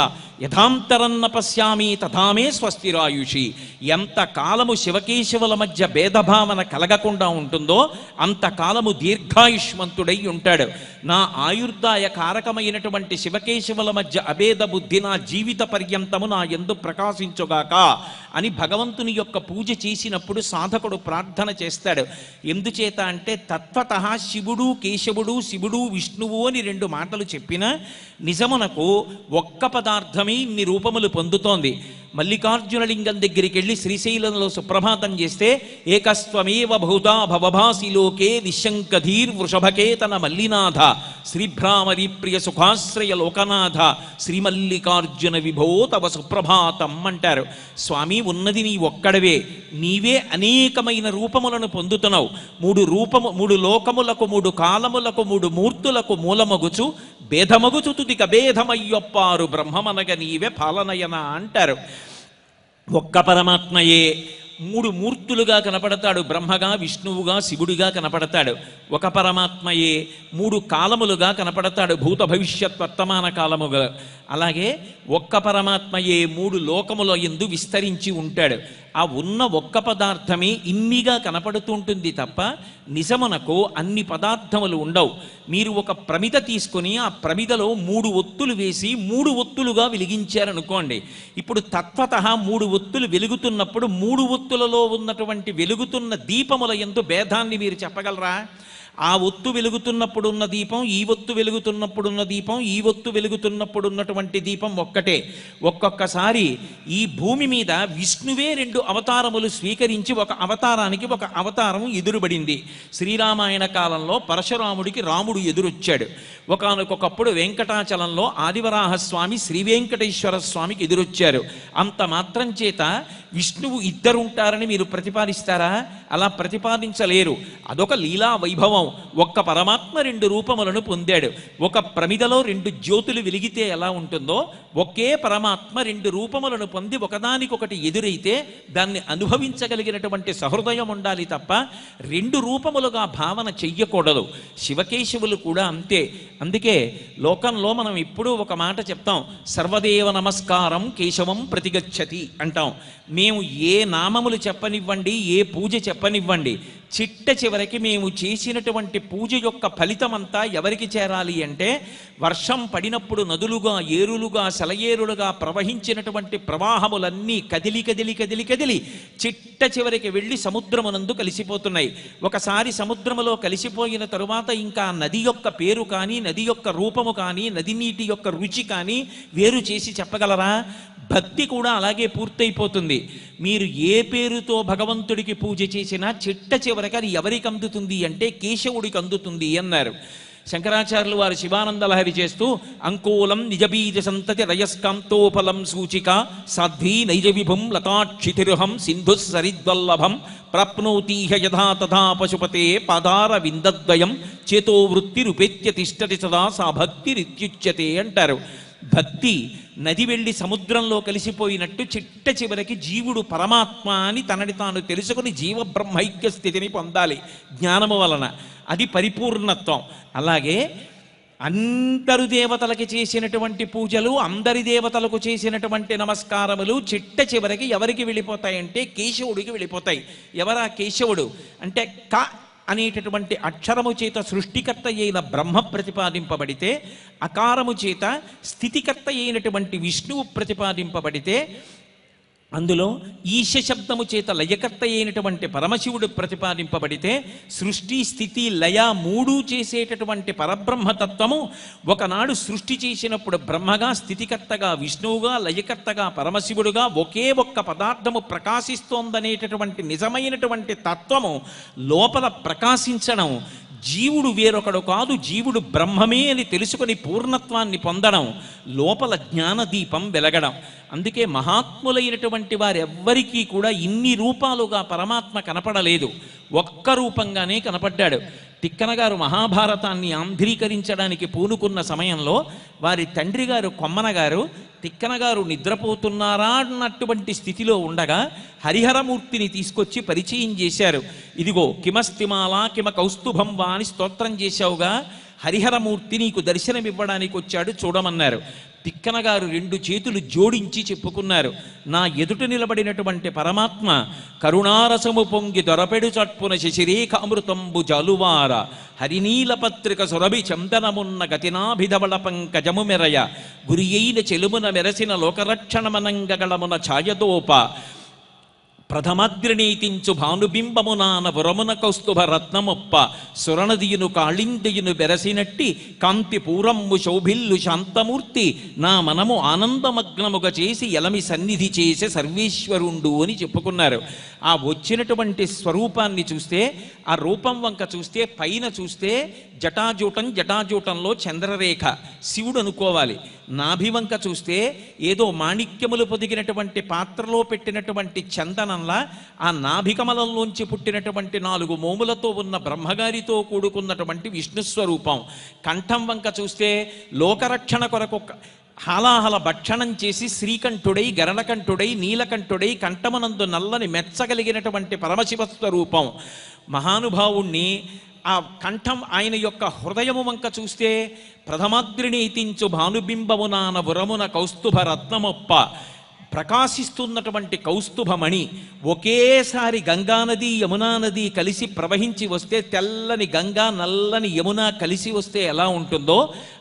యథాంతరన్న పశ్యామి తథామే స్వస్తిరాయుషి. ఎంత కాలము శివకేశవుల మధ్య భేదభావన కలగకుండా ఉంటుందో అంతకాలము దీర్ఘాయుష్మంతుడై ఉంటాడు. నా ఆయుర్దాయ కారకమైనటువంటి శివకేశవుల మధ్య అభేద బుద్ధి నా జీవిత పర్యంతము నా యందు ప్రకాశించుగాక అని భగవంతుని యొక్క పూజ చేసినప్పుడు సాధకుడు ప్రార్థన చేస్తాడు. ఎందుచేత అంటే తత్వతః శివుడు కేశవుడు శివుడు విష్ణువు అని రెండు మాటలు చెప్పినా నిజమునకు ఒక్క పదార్థమే ఇన్ని రూపములు పొందుతోంది. మల్లికార్జునలింగం దగ్గరికి వెళ్ళి శ్రీశైలంలో సుప్రభాతం చేస్తే ఏకస్త్వమేవ బహుధా భవభాసి లోకే నిశంకధీర్ వృషభకేతన మల్లినాథ శ్రీభ్రామరి ప్రియ సుఖాశ్రయ లోకనాథ శ్రీమల్లికార్జున విభో తవ సుప్రభాతం అంటారు. స్వామి ఉన్నది నీ ఒక్కడవే, నీవే అనేకమైన రూపములను పొందుతున్నావు. మూడు లోకములకు మూడు కాలములకు మూడు మూర్తులకు మూలమగుచు భేదమగుచు తుదిక భేదమయ్యొప్పారు బ్రహ్మమనగ నీవే పాలనయన అంటారు. ఒక్క పరమాత్మయే మూడు మూర్తులుగా కనపడతాడు. బ్రహ్మగా విష్ణువుగా శివుడిగా కనపడతాడు. ఒక పరమాత్మయే మూడు కాలములుగా కనపడతాడు, భూత భవిష్యత్ వర్తమాన కాలముగా. అలాగే ఒక్క పరమాత్మయే మూడు లోకముల యందు విస్తరించి ఉంటాడు. ఆ ఉన్న ఒక్క పదార్థమే ఇన్నిగా కనపడుతుంటుంది తప్ప నిజమునకు అన్ని పదార్థములు ఉండవు. మీరు ఒక ప్రమిద తీసుకొని ఆ ప్రమిదలో మూడు ఒత్తులు వేసి మూడు ఒత్తులుగా వెలిగించారనుకోండి. ఇప్పుడు తత్వతః మూడు ఒత్తులు వెలుగుతున్నప్పుడు మూడు ఒత్తులలో ఉన్నటువంటి వెలుగుతున్న దీపముల యందు భేదాన్ని మీరు చెప్పగలరా? ఆ ఒత్తు వెలుగుతున్నప్పుడున్న దీపం, ఈ ఒత్తు వెలుగుతున్నప్పుడున్న దీపం, ఈ ఒత్తు వెలుగుతున్నప్పుడున్నటువంటి దీపం ఒక్కటే. ఒక్కొక్కసారి ఈ భూమి మీద విష్ణువే రెండు అవతారములు స్వీకరించి ఒక అవతారానికి ఒక అవతారం ఎదురుబడింది. శ్రీరామాయణ కాలంలో పరశురాముడికి రాముడు ఎదురొచ్చాడు. ఒకానొకప్పుడు వెంకటాచలంలో ఆదివరాహస్వామి శ్రీ వెంకటేశ్వర స్వామికి ఎదురొచ్చారు. అంత మాత్రం చేత విష్ణువు ఇద్దరుంటారని మీరు ప్రతిపాదిస్తారా? అలా ప్రతిపాదించలేరు. అదొక లీలా వైభవం. ఒక్క పరమాత్మ రెండు రూపములను పొందాడు. ఒక ప్రమిదలో రెండు జ్యోతులు వెలిగితే ఎలా ఉంటుందో ఒకే పరమాత్మ రెండు రూపములను పొంది ఒకదానికొకటి ఎదురైతే దాన్ని అనుభవించగలిగినటువంటి సహృదయం ఉండాలి తప్ప రెండు రూపములుగా భావన చెయ్యకూడదు. శివకేశవులు కూడా అంతే. అందుకే లోకంలో మనం ఎప్పుడూ ఒక మాట చెప్తాం, సర్వదేవ నమస్కారం కేశవం ప్రతిగచ్చతి అంటాం. మేము ఏ నామములు చెప్పనివ్వండి, ఏ పూజ చెప్పనివ్వండి, చిట్ట చివరికి మేము చేసినటువంటి పూజ యొక్క ఫలితమంతా ఎవరికి చేరాలి అంటే వర్షం పడినప్పుడు నదులుగా ఏరులుగా సెలయేరులుగా ప్రవహించినటువంటి ప్రవాహములన్నీ కదిలి కదిలి కదిలి కదిలి చిట్ట చివరికి వెళ్ళి సముద్రమునందు కలిసిపోతున్నాయి. ఒకసారి సముద్రములో కలిసిపోయిన తరువాత ఇంకా నది యొక్క పేరు కానీ నది యొక్క రూపము కానీ నది నీటి యొక్క రుచి కానీ వేరు చేసి చెప్పగలరా? భక్తి కూడా అలాగే పూర్తయిపోతుంది. మీరు ఏ పేరుతో భగవంతుడికి పూజ చేసినా చిట్ట చివరికి అది ఎవరికి అందుతుంది అంటే కేశవుడికి అందుతుంది అన్నారు. శంకరాచార్యులు వారు శివానందలహరి చేస్తూ అంకోలం నిజబీజ సంతతి రయస్కాంతోఫలం సూచిక సాధ్వీ నైజ విభుం లతాక్షితిరుహం సింధు సరిద్వల్లభం ప్రాప్నోతీహ యథా తథా పశుపతే పాదార విందద్వయం చేతో వృత్తిరుపేత్య తిష్టతి సదా సా భక్తిరిత్యుచ్యతే అంటారు. భక్తి నది వెళ్ళి సముద్రంలో కలిసిపోయినట్టు చిట్ట చివరికి జీవుడు పరమాత్మ అని తనని తాను తెలుసుకుని జీవబ్రహ్మైక్య స్థితిని పొందాలి జ్ఞానము వలన. అది పరిపూర్ణత్వం. అలాగే అందరు దేవతలకి చేసినటువంటి పూజలు, అందరి దేవతలకు చేసినటువంటి నమస్కారములు చిట్ట చివరికి ఎవరికి వెళ్ళిపోతాయంటే కేశవుడికి వెళ్ళిపోతాయి. ఎవరా కేశవుడు అంటే క అనేటటువంటి అక్షరము చేత సృష్టికర్త అయిన బ్రహ్మ ప్రతిపాదింపబడితే, అకారము చేత స్థితికర్త అయినటువంటి విష్ణువు ప్రతిపాదింపబడితే, అందులో ఈశ శబ్దము చేత లయకర్త అయినటువంటి పరమశివుడు ప్రతిపాదింపబడితే సృష్టి స్థితి లయ మూడు చేసేటటువంటి పరబ్రహ్మతత్వము ఒకనాడు సృష్టి చేసినప్పుడు బ్రహ్మగా, స్థితికర్తగా విష్ణువుగా, లయకర్తగా పరమశివుడుగా ఒకే ఒక్క పదార్థము ప్రకాశిస్తోందనేటటువంటి నిజమైనటువంటి తత్వము లోపల ప్రకాశించడం, జీవుడు వేరొకడు కాదు, జీవుడు బ్రహ్మమే అని తెలుసుకొని పూర్ణత్వాన్ని పొందడం, లోపల జ్ఞానదీపం వెలగడం. అందుకే మహాత్ములైనటువంటి వారెవ్వరికీ కూడా ఇన్ని రూపాలుగా పరమాత్మ కనపడలేదు, ఒక్క రూపంగానే కనపడ్డాడు. తిక్కన గారు మహాభారతాన్ని ఆంధ్రీకరించడానికి పూనుకున్న సమయంలో వారి తండ్రి గారు కొమ్మన గారు తిక్కన గారు నిద్రపోతున్నారా అన్నటువంటి స్థితిలో ఉండగా హరిహరమూర్తిని తీసుకొచ్చి పరిచయం చేశారు. ఇదిగో కిమస్తిమాలా కిమ కౌస్తుభం వా అని స్తోత్రం చేశావుగా, హరిహరమూర్తి నీకు దర్శనమివ్వడానికి వచ్చాడు చూడమన్నారు. తిక్కన గారు రెండు చేతులు జోడించి చెప్పుకున్నారు, నా ఎదుట నిలబడినటువంటి పరమాత్మ కరుణారసము పొంగి దొరపెడు చట్పున శశిరేఖ అమృతంబు జాలువార హరినీల పత్రిక సురభి చందనమున్న గతినాభిధవళ పంకజము మెరయ గురియైన చెలుమున మెరసిన లోకరక్షణమనంగగళమున ఛాయదోప ప్రథమాగ్రణీతించు భానుబింబమునాన వరమున కౌస్తుభ రత్నమొప్ప సురణదియును కాళిందయును బెరసినట్టి కాంతి పూరమ్ము శోభిల్లు శాంతమూర్తి నా మనము ఆనందమగ్నముగా చేసి ఎలమి సన్నిధి చేసే సర్వేశ్వరుండు అని చెప్పుకున్నారు. ఆ వచ్చినటువంటి స్వరూపాన్ని చూస్తే, ఆ రూపం వంక చూస్తే, పైన చూస్తే జటాజూటంలో చంద్రరేఖ శివుడు అనుకోవాలి. నాభివంక చూస్తే ఏదో మాణిక్యములు పొదిగినటువంటి పాత్రలో పెట్టినటువంటి చందనంలా ఆ నాభికమలంలోంచి పుట్టినటువంటి 4 మోములతో ఉన్న బ్రహ్మగారితో కూడుకున్నటువంటి విష్ణుస్వరూపం. కంఠం వంక చూస్తే లోకరక్షణ కొరకు హాలాహల భక్షణం చేసి శ్రీకంఠుడై, గరణకంఠుడై, నీలకంఠుడై, కంఠమనందు నల్లని మెచ్చగలిగినటువంటి పరమశివస్వరూపం. మహానుభావుణ్ణి ఆ కంఠం ఆయన యొక్క హృదయము వంక చూస్తే ప్రథమాగ్రిణీతించు భానుబింబమునాన వరమున కౌస్తుభ రత్నమొప్ప ప్రకాశిస్తున్నటువంటి కౌస్తుభమణి. ఒకేసారి గంగానది యమునా నది కలిసి ప్రవహించి వస్తే, తెల్లని గంగా నల్లని యమున కలిసి వస్తే ఎలా ఉంటుందో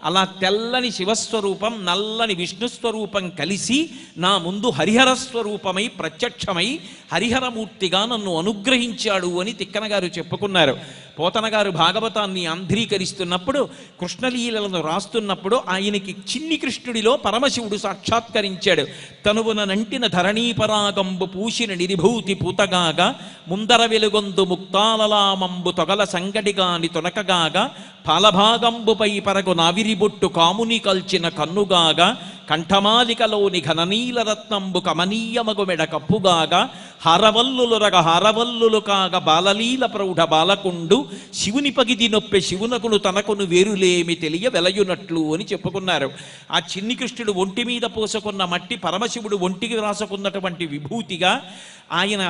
అలా తెల్లని శివస్వరూపం, నల్లని విష్ణుస్వరూపం కలిసి నా ముందు హరిహర స్వరూపమై ప్రత్యక్షమై హరిహరమూర్తిగా నన్ను అనుగ్రహించాడు అని తిక్కన గారు చెప్పుకున్నారు. పోతన గారు భాగవతాన్ని ఆంధ్రీకరిస్తున్నప్పుడు, కృష్ణలీలలను రాస్తున్నప్పుడు ఆయనకి చిన్ని కృష్ణుడిలో పరమశివుడు సాక్షాత్కరించాడు. తనువున నంటిన ధరణీపరాగంబు పూసిన నిరిభూతి పూతగాగా ముందర వెలుగొందు ముక్తాలలామంబు తొగల సంగడిగాని తొనకగాగా పాలభాగంబుపై పరగు నావిరిబొట్టు కాముని కల్చిన కన్నుగాగా కంఠమాలికలోని ఘననీలరత్నంబు కమనీయమగు మెడ కప్పుగాగా హారవల్లులురగ హారవల్లులు కాగ బాలలీల ప్రౌఢ బాలకుండు శివుని పగిది నొప్పె శివునకును తనకును వేరులేమి తెలియ వెలయునట్లు అని చెప్పుకున్నారు. ఆ చిన్ని కృష్ణుడు ఒంటి మీద పోసుకున్న మట్టి పరమశివుడు ఒంటికి రాసుకున్నటువంటి విభూతిగా, ఆయన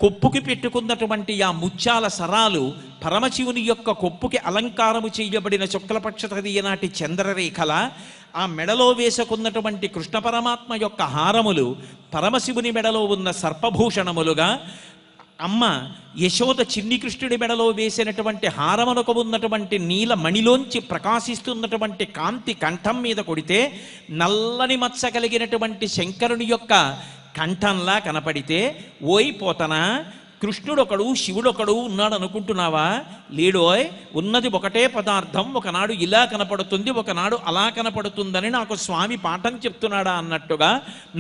కొప్పుకి పెట్టుకున్నటువంటి ఆ ముత్యాల సరాలు పరమశివుని యొక్క కొప్పుకి అలంకారము చేయబడిన శుక్లపక్ష తదియ నాటి చంద్రరేఖల, ఆ మెడలో వేసుకున్నటువంటి కృష్ణ పరమాత్మ యొక్క హారములు పరమశివుని మెడలో ఉన్న సర్పభూషణములుగా, అమ్మ యశోద చిన్ని కృష్ణుడి మెడలో వేసినటువంటి హారమునకు ఉన్నటువంటి నీల మణిలోంచి ప్రకాశిస్తున్నటువంటి కాంతి కంఠం మీద కొడితే నల్లని మత్స కలిగినటువంటి శంకరుని యొక్క కంఠంలా కనపడితే, ఓయ్ పోతనా, కృష్ణుడొకడు శివుడొకడు ఉన్నాడు అనుకుంటున్నావా? లేడోయ్, ఉన్నది ఒకటే పదార్థం, ఒకనాడు ఇలా కనపడుతుంది, ఒకనాడు అలా కనపడుతుందని నాకు స్వామి పాఠం చెప్తున్నాడా అన్నట్టుగా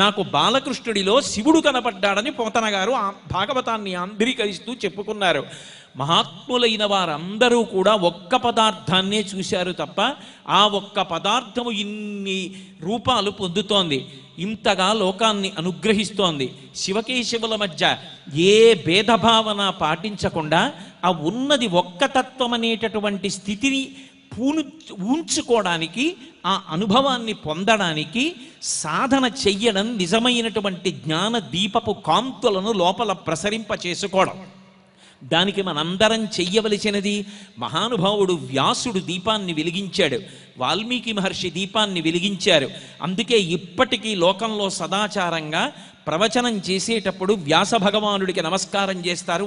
నాకు బాలకృష్ణుడిలో శివుడు కనపడ్డాడని పోతన గారు భాగవతాన్ని ఆంధ్రీకరిస్తూ చెప్పుకున్నారు. మహాత్ములైన వారందరూ కూడా ఒక్క పదార్థాన్నే చూశారు తప్ప ఆ ఒక్క పదార్థము ఇన్ని రూపాలు పొందుతోంది, ఇంతగా లోకాన్ని అనుగ్రహిస్తోంది. శివకేశవుల మధ్య ఏ భేదభావన పాటించకుండా ఆ ఉన్నది ఒక్క తత్వం అనేటటువంటి స్థితిని ఉంచుకోవడానికి, ఆ అనుభవాన్ని పొందడానికి సాధన చెయ్యడం, నిజమైనటువంటి జ్ఞాన దీపపు కాంతులను లోపల ప్రసరింప చేసుకోవడం. దానికి మనందరం చెయ్యవలసినది, మహానుభావుడు వ్యాసుడు దీపాన్ని వెలిగించాడు, వాల్మీకి మహర్షి దీపాన్ని వెలిగించారు. అందుకే ఇప్పటికీ లోకంలో సదాచారంగా ప్రవచనం చేసేటప్పుడు వ్యాస భగవానుడికి నమస్కారం చేస్తారు,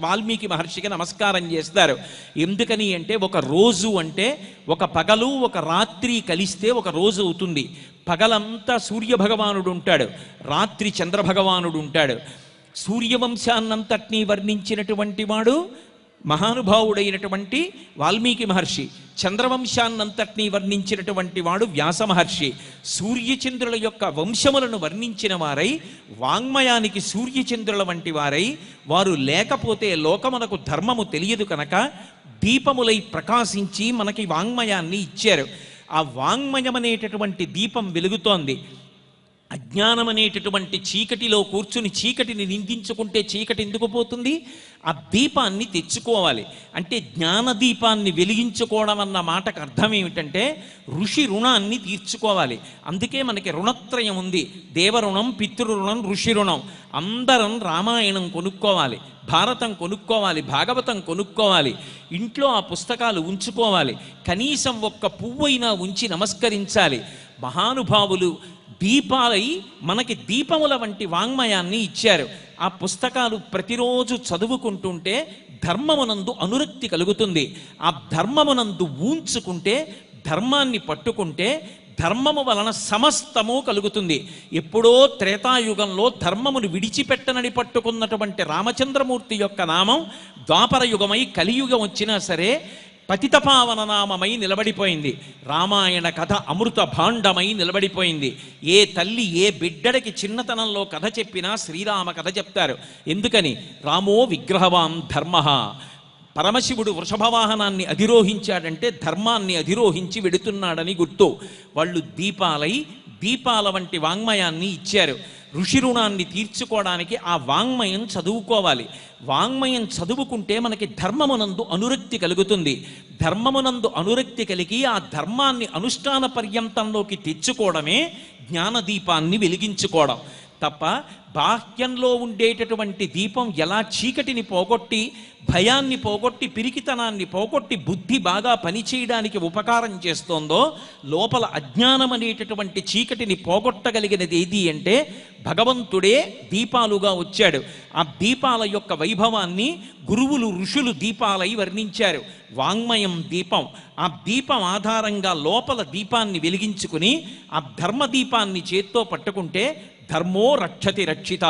వాల్మీకి మహర్షికి నమస్కారం చేస్తారు. ఎందుకని అంటే ఒక రోజు అంటే ఒక పగలు ఒక రాత్రి కలిస్తే ఒక రోజు అవుతుంది. పగలంతా సూర్యభగవానుడు ఉంటాడు, రాత్రి చంద్రభగవానుడు ఉంటాడు. సూర్యవంశాన్నంతటినీ వర్ణించినటువంటి వాడు మహానుభావుడైనటువంటి వాల్మీకి మహర్షి, చంద్రవంశాన్నంతటినీ వర్ణించినటువంటి వాడు వ్యాస మహర్షి. సూర్యచంద్రుల యొక్క వంశములను వర్ణించిన వారై, వాంగ్మయానికి సూర్యచంద్రుల వంటి వారై, వారు లేకపోతే లోకమునకు ధర్మము తెలియదు కనుక దీపములై ప్రకాశించి మనకి వాంగ్మయాన్ని ఇచ్చారు. ఆ వాంగ్మయం అనేటటువంటి దీపం వెలుగుతోంది. అజ్ఞానం అనేటటువంటి చీకటిలో కూర్చుని చీకటిని నిందించుకుంటే చీకటి ఎందుకు పోతుంది? ఆ దీపాన్ని తెచ్చుకోవాలి. అంటే జ్ఞానదీపాన్ని వెలిగించుకోవడం అన్న మాటకు అర్థం ఏమిటంటే ఋషి రుణాన్ని తీర్చుకోవాలి. అందుకే మనకి రుణత్రయం ఉంది, దేవరుణం, పితృరుణం, ఋషి రుణం. అందరం రామాయణం కొనుక్కోవాలి, భారతం కొనుక్కోవాలి, భాగవతం కొనుక్కోవాలి, ఇంట్లో ఆ పుస్తకాలు ఉంచుకోవాలి, కనీసం ఒక్క పువ్వైనా ఉంచి నమస్కరించాలి. మహానుభావులు దీపాలై మనకి దీపముల వంటి వాంగ్మయాన్ని ఇచ్చారు. ఆ పుస్తకాలు ప్రతిరోజు చదువుకుంటుంటే ధర్మమునందు అనురక్తి కలుగుతుంది. ఆ ధర్మమునందు ఊంచుకుంటే, ధర్మాన్ని పట్టుకుంటే ధర్మము వలన సమస్తము కలుగుతుంది. ఎప్పుడో త్రేతాయుగంలో ధర్మమును విడిచిపెట్టనని పట్టుకున్నటువంటి రామచంద్రమూర్తి యొక్క నామం ద్వాపర యుగమై కలియుగం వచ్చినా సరే పతితపావన నామమై నిలబడిపోయింది. రామాయణ కథ అమృత భాండమై నిలబడిపోయింది. ఏ తల్లి ఏ బిడ్డడికి చిన్నతనంలో కథ చెప్పినా శ్రీరామ కథ చెప్తారు. ఎందుకని? రామో విగ్రహవాన్ ధర్మ. పరమశివుడు వృషభవాహనాన్ని అధిరోహించాడంటే ధర్మాన్ని అధిరోహించి వెడుతున్నాడని గుర్తు. వాళ్ళు దీపాల వంటి వాంగ్మయాన్ని ఇచ్చారు. ఋషి రుణాన్ని తీర్చుకోవడానికి ఆ వాంగ్మయం చదువుకోవాలి. వాంగ్మయం చదువుకుంటే మనకి ధర్మమునందు అనురక్తి కలుగుతుంది. ధర్మమునందు అనురక్తి కలిగి ఆ ధర్మాన్ని అనుష్ఠాన పర్యంతంలోకి తెచ్చుకోవడమే జ్ఞానదీపాన్ని వెలిగించుకోవడం తప్ప బాహ్యంలో ఉండేటటువంటి దీపం ఎలా చీకటిని పోగొట్టి, భయాన్ని పోగొట్టి, పిరికితనాన్ని పోగొట్టి బుద్ధి బాగా పనిచేయడానికి ఉపకారం చేస్తోందో, లోపల అజ్ఞానం అనేటటువంటి చీకటిని పోగొట్టగలిగినది ఏది అంటే భగవంతుడే దీపాలుగా వచ్చాడు. ఆ దీపాల యొక్క వైభవాన్ని గురువులు ఋషులు దీపాలై వర్ణించారు. వాంగ్మయం దీపం. ఆ దీపం ఆధారంగా లోపల దీపాన్ని వెలిగించుకుని ఆ ధర్మదీపాన్ని చేత్తో పట్టుకుంటే ధర్మో రక్షతి రక్షిత,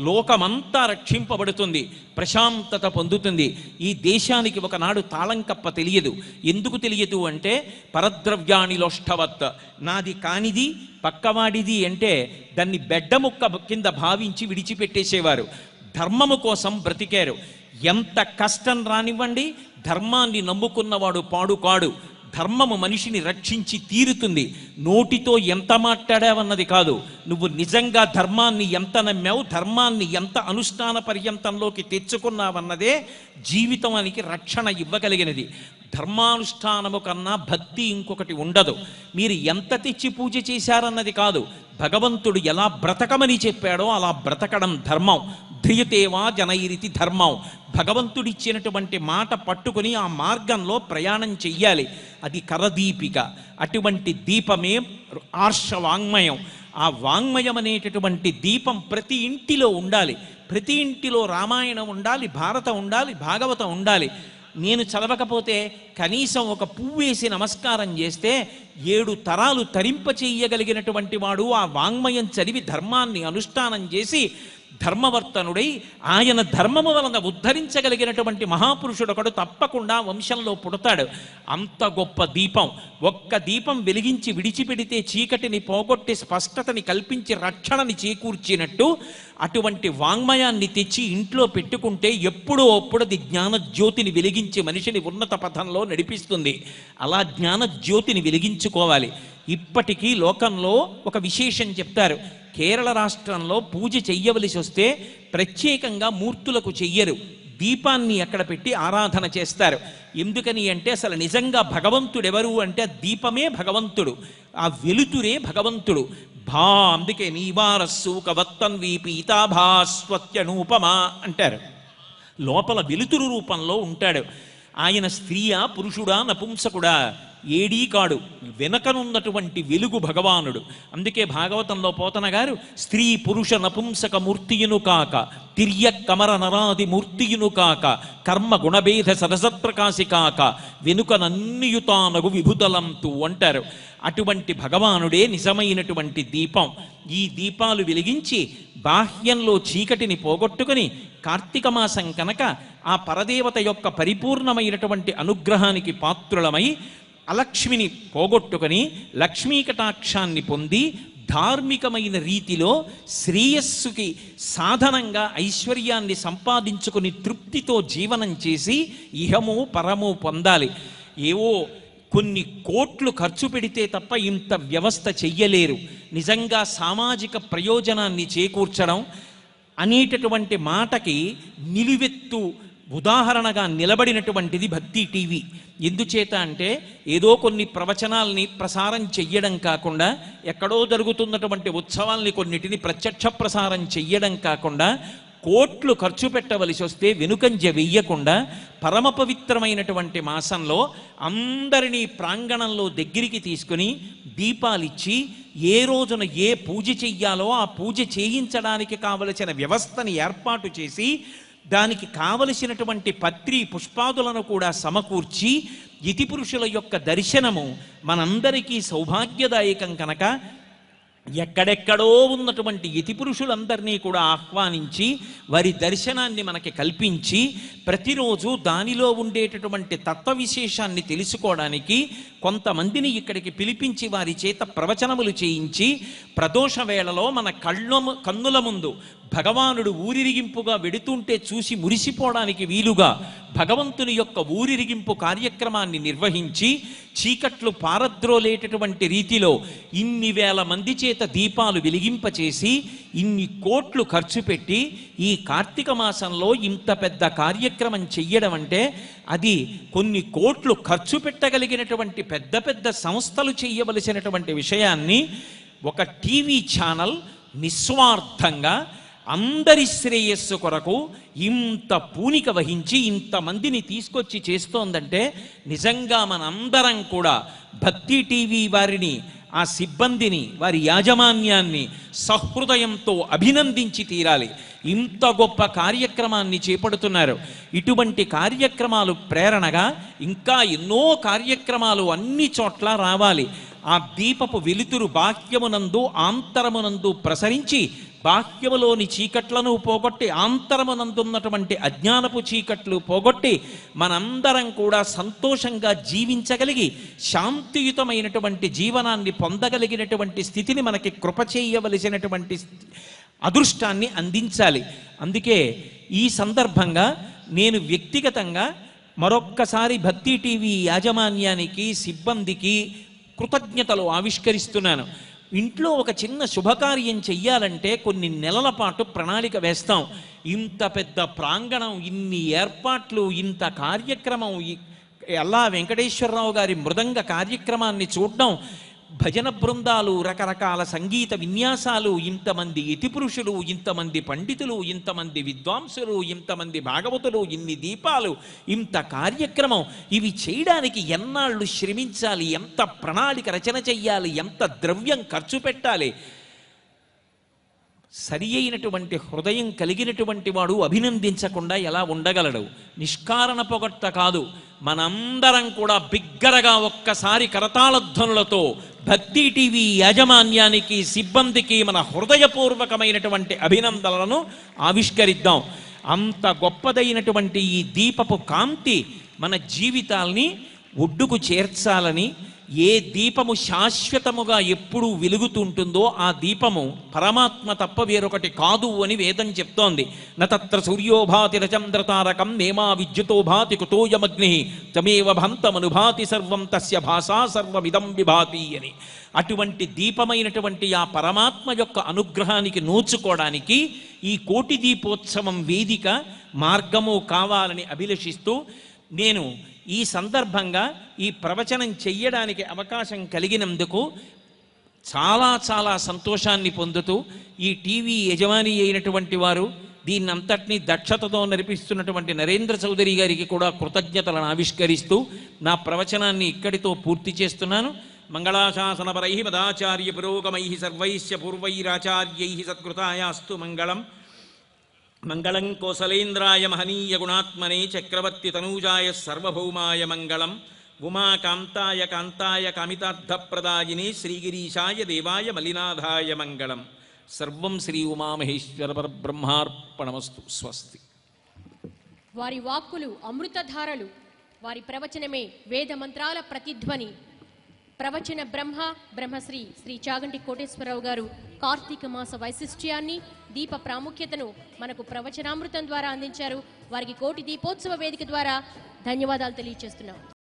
లోకమంతా రక్షింపబడుతుంది, ప్రశాంతత పొందుతుంది. ఈ దేశానికి ఒకనాడు తాళం కప్ప తెలియదు. ఎందుకు తెలియదు అంటే పరద్రవ్యాణి లోష్టవత్, నాది కానిది పక్కవాడిది అంటే దాన్ని బెడ్డముక్క కింద భావించి విడిచిపెట్టేసేవారు. ధర్మము కోసం బ్రతికారు. ఎంత కష్టం రానివ్వండి, ధర్మాన్ని నమ్ముకున్నవాడు పాడుకాడు. ధర్మము మనిషిని రక్షించి తీరుతుంది. నోటితో ఎంత మాట్లాడావన్నది కాదు, నువ్వు నిజంగా ధర్మాన్ని ఎంత నమ్మావు, ధర్మాన్ని ఎంత అనుష్ఠాన పర్యంతంలోకి తెచ్చుకున్నావన్నదే జీవితానికి రక్షణ ఇవ్వగలిగినది. ధర్మానుష్ఠానము కన్నా భక్తి ఇంకొకటి ఉండదు. మీరు ఎంత తెచ్చి పూజ చేశారన్నది కాదు, భగవంతుడు ఎలా బ్రతకమని చెప్పాడో అలా బ్రతకడం ధర్మం. ధ్రియతేవా జనైరితి ధర్మం. భగవంతుడిచ్చినటువంటి మాట పట్టుకుని ఆ మార్గంలో ప్రయాణం చెయ్యాలి. అది కరదీపిక. అటువంటి దీపమే ఆర్ష వాంగ్మయం. ఆ వాంగ్మయం అనేటటువంటి దీపం ప్రతి ఇంటిలో ఉండాలి. ప్రతి ఇంటిలో రామాయణం ఉండాలి, భారతం ఉండాలి, భాగవతం ఉండాలి. నేను చదవకపోతే కనీసం ఒక పువ్వు వేసి నమస్కారం చేస్తే 7 తరాలు తరింప చెయ్యగలిగినటువంటి వాడు ఆ వాంగ్మయం చదివి ధర్మాన్ని అనుష్ఠానం చేసి ధర్మవర్తనుడై ఆయన ధర్మము వలన ఉద్ధరించగలిగినటువంటి మహాపురుషుడు ఒకడు తప్పకుండా వంశంలో పుడతాడు. అంత గొప్ప దీపం. ఒక్క దీపం వెలిగించి విడిచిపెడితే చీకటిని పోగొట్టి స్పష్టతని కల్పించి రక్షణని చేకూర్చినట్టు అటువంటి వాంగ్మయాన్ని తెచ్చి ఇంట్లో పెట్టుకుంటే ఎప్పుడో అప్పుడు అది జ్ఞానజ్యోతిని వెలిగించి మనిషిని ఉన్నత పథంలో నడిపిస్తుంది. అలా జ్ఞానజ్యోతిని వెలిగించుకోవాలి. ఇప్పటికీ లోకంలో ఒక విశేషం చెప్తారు. కేరళ రాష్ట్రంలో పూజ చెయ్యవలసి వస్తే ప్రత్యేకంగా మూర్తులకు చెయ్యరు, దీపాన్ని అక్కడ పెట్టి ఆరాధన చేస్తారు. ఎందుకని అంటే అసలు నిజంగా భగవంతుడు ఎవరు అంటే దీపమే భగవంతుడు, ఆ వెలుతురే భగవంతుడు. అందుకే నీవారస్సు కవత్తన్వి పీతాభాస్వత్యనూపమా అంటారు. లోపల వెలుతురు రూపంలో ఉంటాడు. ఆయన స్త్రీయా పురుషుడా నపుంసకుడా ఏడీ కాడు, వెనకనున్నటువంటి వెలుగు భగవానుడు. అందుకే భాగవతంలో పోతన గారు స్త్రీ పురుష నపుంసక మూర్తియును కాక తిర్య కమర నరాది మూర్తియును కాక కర్మ గుణభేద సరసత్ప్రకాశి కాక వెనుక నన్నియుతానగు విభుతలంతు అంటారు. అటువంటి భగవానుడే నిజమైనటువంటి దీపం. ఈ దీపాలు వెలిగించి బాహ్యంలో చీకటిని పోగొట్టుకుని కార్తీక మాసం కనుక ఆ పరదేవత యొక్క పరిపూర్ణమైనటువంటి అనుగ్రహానికి పాత్రులమై అలక్ష్మిని పోగొట్టుకొని లక్ష్మీ కటాక్షాన్ని పొంది ధార్మికమైన రీతిలో శ్రేయస్సుకి సాధనంగా ఐశ్వర్యాన్ని సంపాదించుకుని తృప్తితో జీవనం చేసి ఇహము పరము పొందాలి. ఏవో కొన్ని కోట్లు ఖర్చు పెడితే తప్ప ఇంత వ్యవస్థ చెయ్యలేరు. నిజంగా సామాజిక ప్రయోజనాన్ని చేకూర్చడం అనేటటువంటి మాటకి నిలువెత్తు ఉదాహరణగా నిలబడినటువంటిది భక్తి టీవీ. ఎందుచేత అంటే ఏదో కొన్ని ప్రవచనాల్ని ప్రసారం చెయ్యడం కాకుండా, ఎక్కడో జరుగుతున్నటువంటి ఉత్సవాల్ని కొన్నిటిని ప్రత్యక్ష ప్రసారం చెయ్యడం కాకుండా, కోట్లు ఖర్చు పెట్టవలసి వస్తే వెనుకంజ వెయ్యకుండా పరమ పవిత్రమైనటువంటి మాసంలో అందరినీ ప్రాంగణంలో దగ్గరికి తీసుకుని దీపాలిచ్చి ఏ రోజున ఏ పూజ చెయ్యాలో ఆ పూజ చేయించడానికి కావలసిన వ్యవస్థని ఏర్పాటు చేసి దానికి కావలసినటువంటి పత్రి పుష్పాదులను కూడా సమకూర్చి యతి పురుషుల యొక్క దర్శనము మనందరికీ సౌభాగ్యదాయకం కనుక ఎక్కడెక్కడో ఉన్నటువంటి యతి పురుషులందరినీ కూడా ఆహ్వానించి వారి దర్శనాన్ని మనకి కల్పించి ప్రతిరోజు దానిలో ఉండేటటువంటి తత్వ విశేషాన్ని తెలుసుకోవడానికి కొంతమందిని ఇక్కడికి పిలిపించి వారి చేత ప్రవచనములు చేయించి ప్రదోష వేళలో మన కన్నుల ముందు భగవానుడు ఊరిరిగింపుగా వెడుతుంటే చూసి మురిసిపోవడానికి వీలుగా భగవంతుని యొక్క ఊరిరిగింపు కార్యక్రమాన్ని నిర్వహించి చీకట్లు పారద్రోలేటటువంటి రీతిలో ఇన్ని వేల మంది చేత దీపాలు వెలిగింపచేసి ఇన్ని కోట్లు ఖర్చు పెట్టి ఈ కార్తీక మాసంలో ఇంత పెద్ద కార్యక్రమం చెయ్యడం అంటే అది కొన్ని కోట్లు ఖర్చు పెట్టగలిగినటువంటి పెద్ద పెద్ద సంస్థలు చెయ్యవలసినటువంటి విషయాన్ని ఒక టీవీ ఛానల్ నిస్వార్థంగా అందరి శ్రేయస్సు కొరకు ఇంత పూనిక వహించి ఇంతమందిని తీసుకొచ్చి చేస్తోందంటే నిజంగా మనందరం కూడా భక్తి టీవీ వారిని, ఆ సిబ్బందిని, వారి యాజమాన్యాన్ని సహృదయంతో అభినందించి తీరాలి. ఇంత గొప్ప కార్యక్రమాన్ని చేపడుతున్నారు. ఇటువంటి కార్యక్రమాలు ప్రేరణగా ఇంకా ఎన్నో కార్యక్రమాలు అన్ని చోట్ల రావాలి. ఆ దీపపు వెలుతురు బాహ్యమునందు ఆంతరమునందు ప్రసరించి బాహ్యములోని చీకట్లను పోగొట్టి ఆంతరమునందున్నటువంటి అజ్ఞానపు చీకట్లు పోగొట్టి మనందరం కూడా సంతోషంగా జీవించగలిగి శాంతియుతమైనటువంటి జీవనాన్ని పొందగలిగినటువంటి స్థితిని మనకి కృప చేయవలసినటువంటి అదృష్టాన్ని అందించాలి. అందుకే ఈ సందర్భంగా నేను వ్యక్తిగతంగా మరొక్కసారి భక్తి టీవీ యాజమాన్యానికి, సిబ్బందికి కృతజ్ఞతలు ఆవిష్కరిస్తున్నాను. ఇంట్లో ఒక చిన్న శుభకార్యం చెయ్యాలంటే కొన్ని నెలల పాటు ప్రణాళిక వేస్తాం. ఇంత పెద్ద ప్రాంగణం, ఇన్ని ఏర్పాట్లు, ఇంత కార్యక్రమం, అల్లా వెంకటేశ్వరరావు గారి మృదంగ కార్యక్రమాన్ని చూడడం, భజన బృందాలు, రకరకాల సంగీత విన్యాసాలు, ఇంతమంది యతిపురుషులు, ఇంతమంది పండితులు, ఇంతమంది విద్వాంసులు, ఇంతమంది భాగవతులు, ఇన్ని దీపాలు, ఇంత కార్యక్రమం, ఇవి చేయడానికి ఎన్నాళ్ళు శ్రమించాలి, ఎంత ప్రణాళిక రచన చెయ్యాలి, ఎంత ద్రవ్యం ఖర్చు పెట్టాలి. సరి అయినటువంటి హృదయం కలిగినటువంటి వాడు అభినందించకుండా ఎలా ఉండగలడు? నిష్కారణ పొగట్ట కాదు, మనందరం కూడా బిగ్గరగా ఒక్కసారి కరతాళధ్వనులతో భక్తి టీవీ యాజమాన్యానికి, సిబ్బందికి మన హృదయపూర్వకమైనటువంటి అభినందనలను ఆవిష్కరిద్దాం. అంత గొప్పదైనటువంటి ఈ దీపపు కాంతి మన జీవితాల్ని ఒడ్డుకు చేర్చాలని, ఏ దీపము శాశ్వతముగా ఎప్పుడూ వెలుగుతుంటుందో ఆ దీపము పరమాత్మ తప్ప వేరొకటి కాదు అని వేదం చెప్తోంది. నత్ర సూర్యోభాతి రచంద్రతారకం నేమా విద్యుతోభాతి కుతోయమగ్ని తమేవ భాంతమనుభాతి సర్వం తస్య భాషా సర్వమిదం విభాతి అని. అటువంటి దీపమైనటువంటి ఆ పరమాత్మ యొక్క అనుగ్రహానికి నోచుకోవడానికి ఈ కోటి దీపోత్సవం వేదిక మార్గము కావాలని అభిలషిస్తూ నేను ఈ సందర్భంగా ఈ ప్రవచనం చెయ్యడానికి అవకాశం కలిగినందుకు చాలా చాలా సంతోషాన్ని పొందుతూ ఈ టీవీ యజమాని అయినటువంటి వారు, దీన్నంతటినీ దక్షతతో నడిపిస్తున్నటువంటి నరేంద్ర చౌదరి గారికి కూడా కృతజ్ఞతలను ఆవిష్కరిస్తూ నా ప్రవచనాన్ని ఇక్కడితో పూర్తి చేస్తున్నాను. మంగళాశాసనపరై మదాచార్య పురోగమై సర్వైశ్చ పూర్వైరాచార్యై సత్కృతాయాస్తు మంగళం. మంగళం కోసలేంద్రాయ మహనీయ గుణాత్మనే చక్రవర్తి తనూజాయ సార్వభౌమాయ మంగళం. ఉమాకాంతాయ కాంతాయ కామితార్థప్రదాయినే శ్రీగిరీశాయ దేవాయ మలినాథాయ మంగళం. సర్వం శ్రీ ఉమామహేశ్వర పరబ్రహ్మార్పణమస్తు. స్వస్తి. వారి వాక్కులు అమృతధారలు, వారి ప్రవచనమే వేద మంత్రాల ప్రతిధ్వని. ప్రవచన బ్రహ్మశ్రీ శ్రీ చాగంటి కోటేశ్వరరావు గారు కార్తీక మాస వైశిష్ట్యాన్ని, దీప ప్రాముఖ్యతను మనకు ప్రవచనామృతం ద్వారా అందించారు. వారికి కోటి దీపోత్సవ వేదిక ద్వారా ధన్యవాదాలు తెలియజేస్తున్నాం.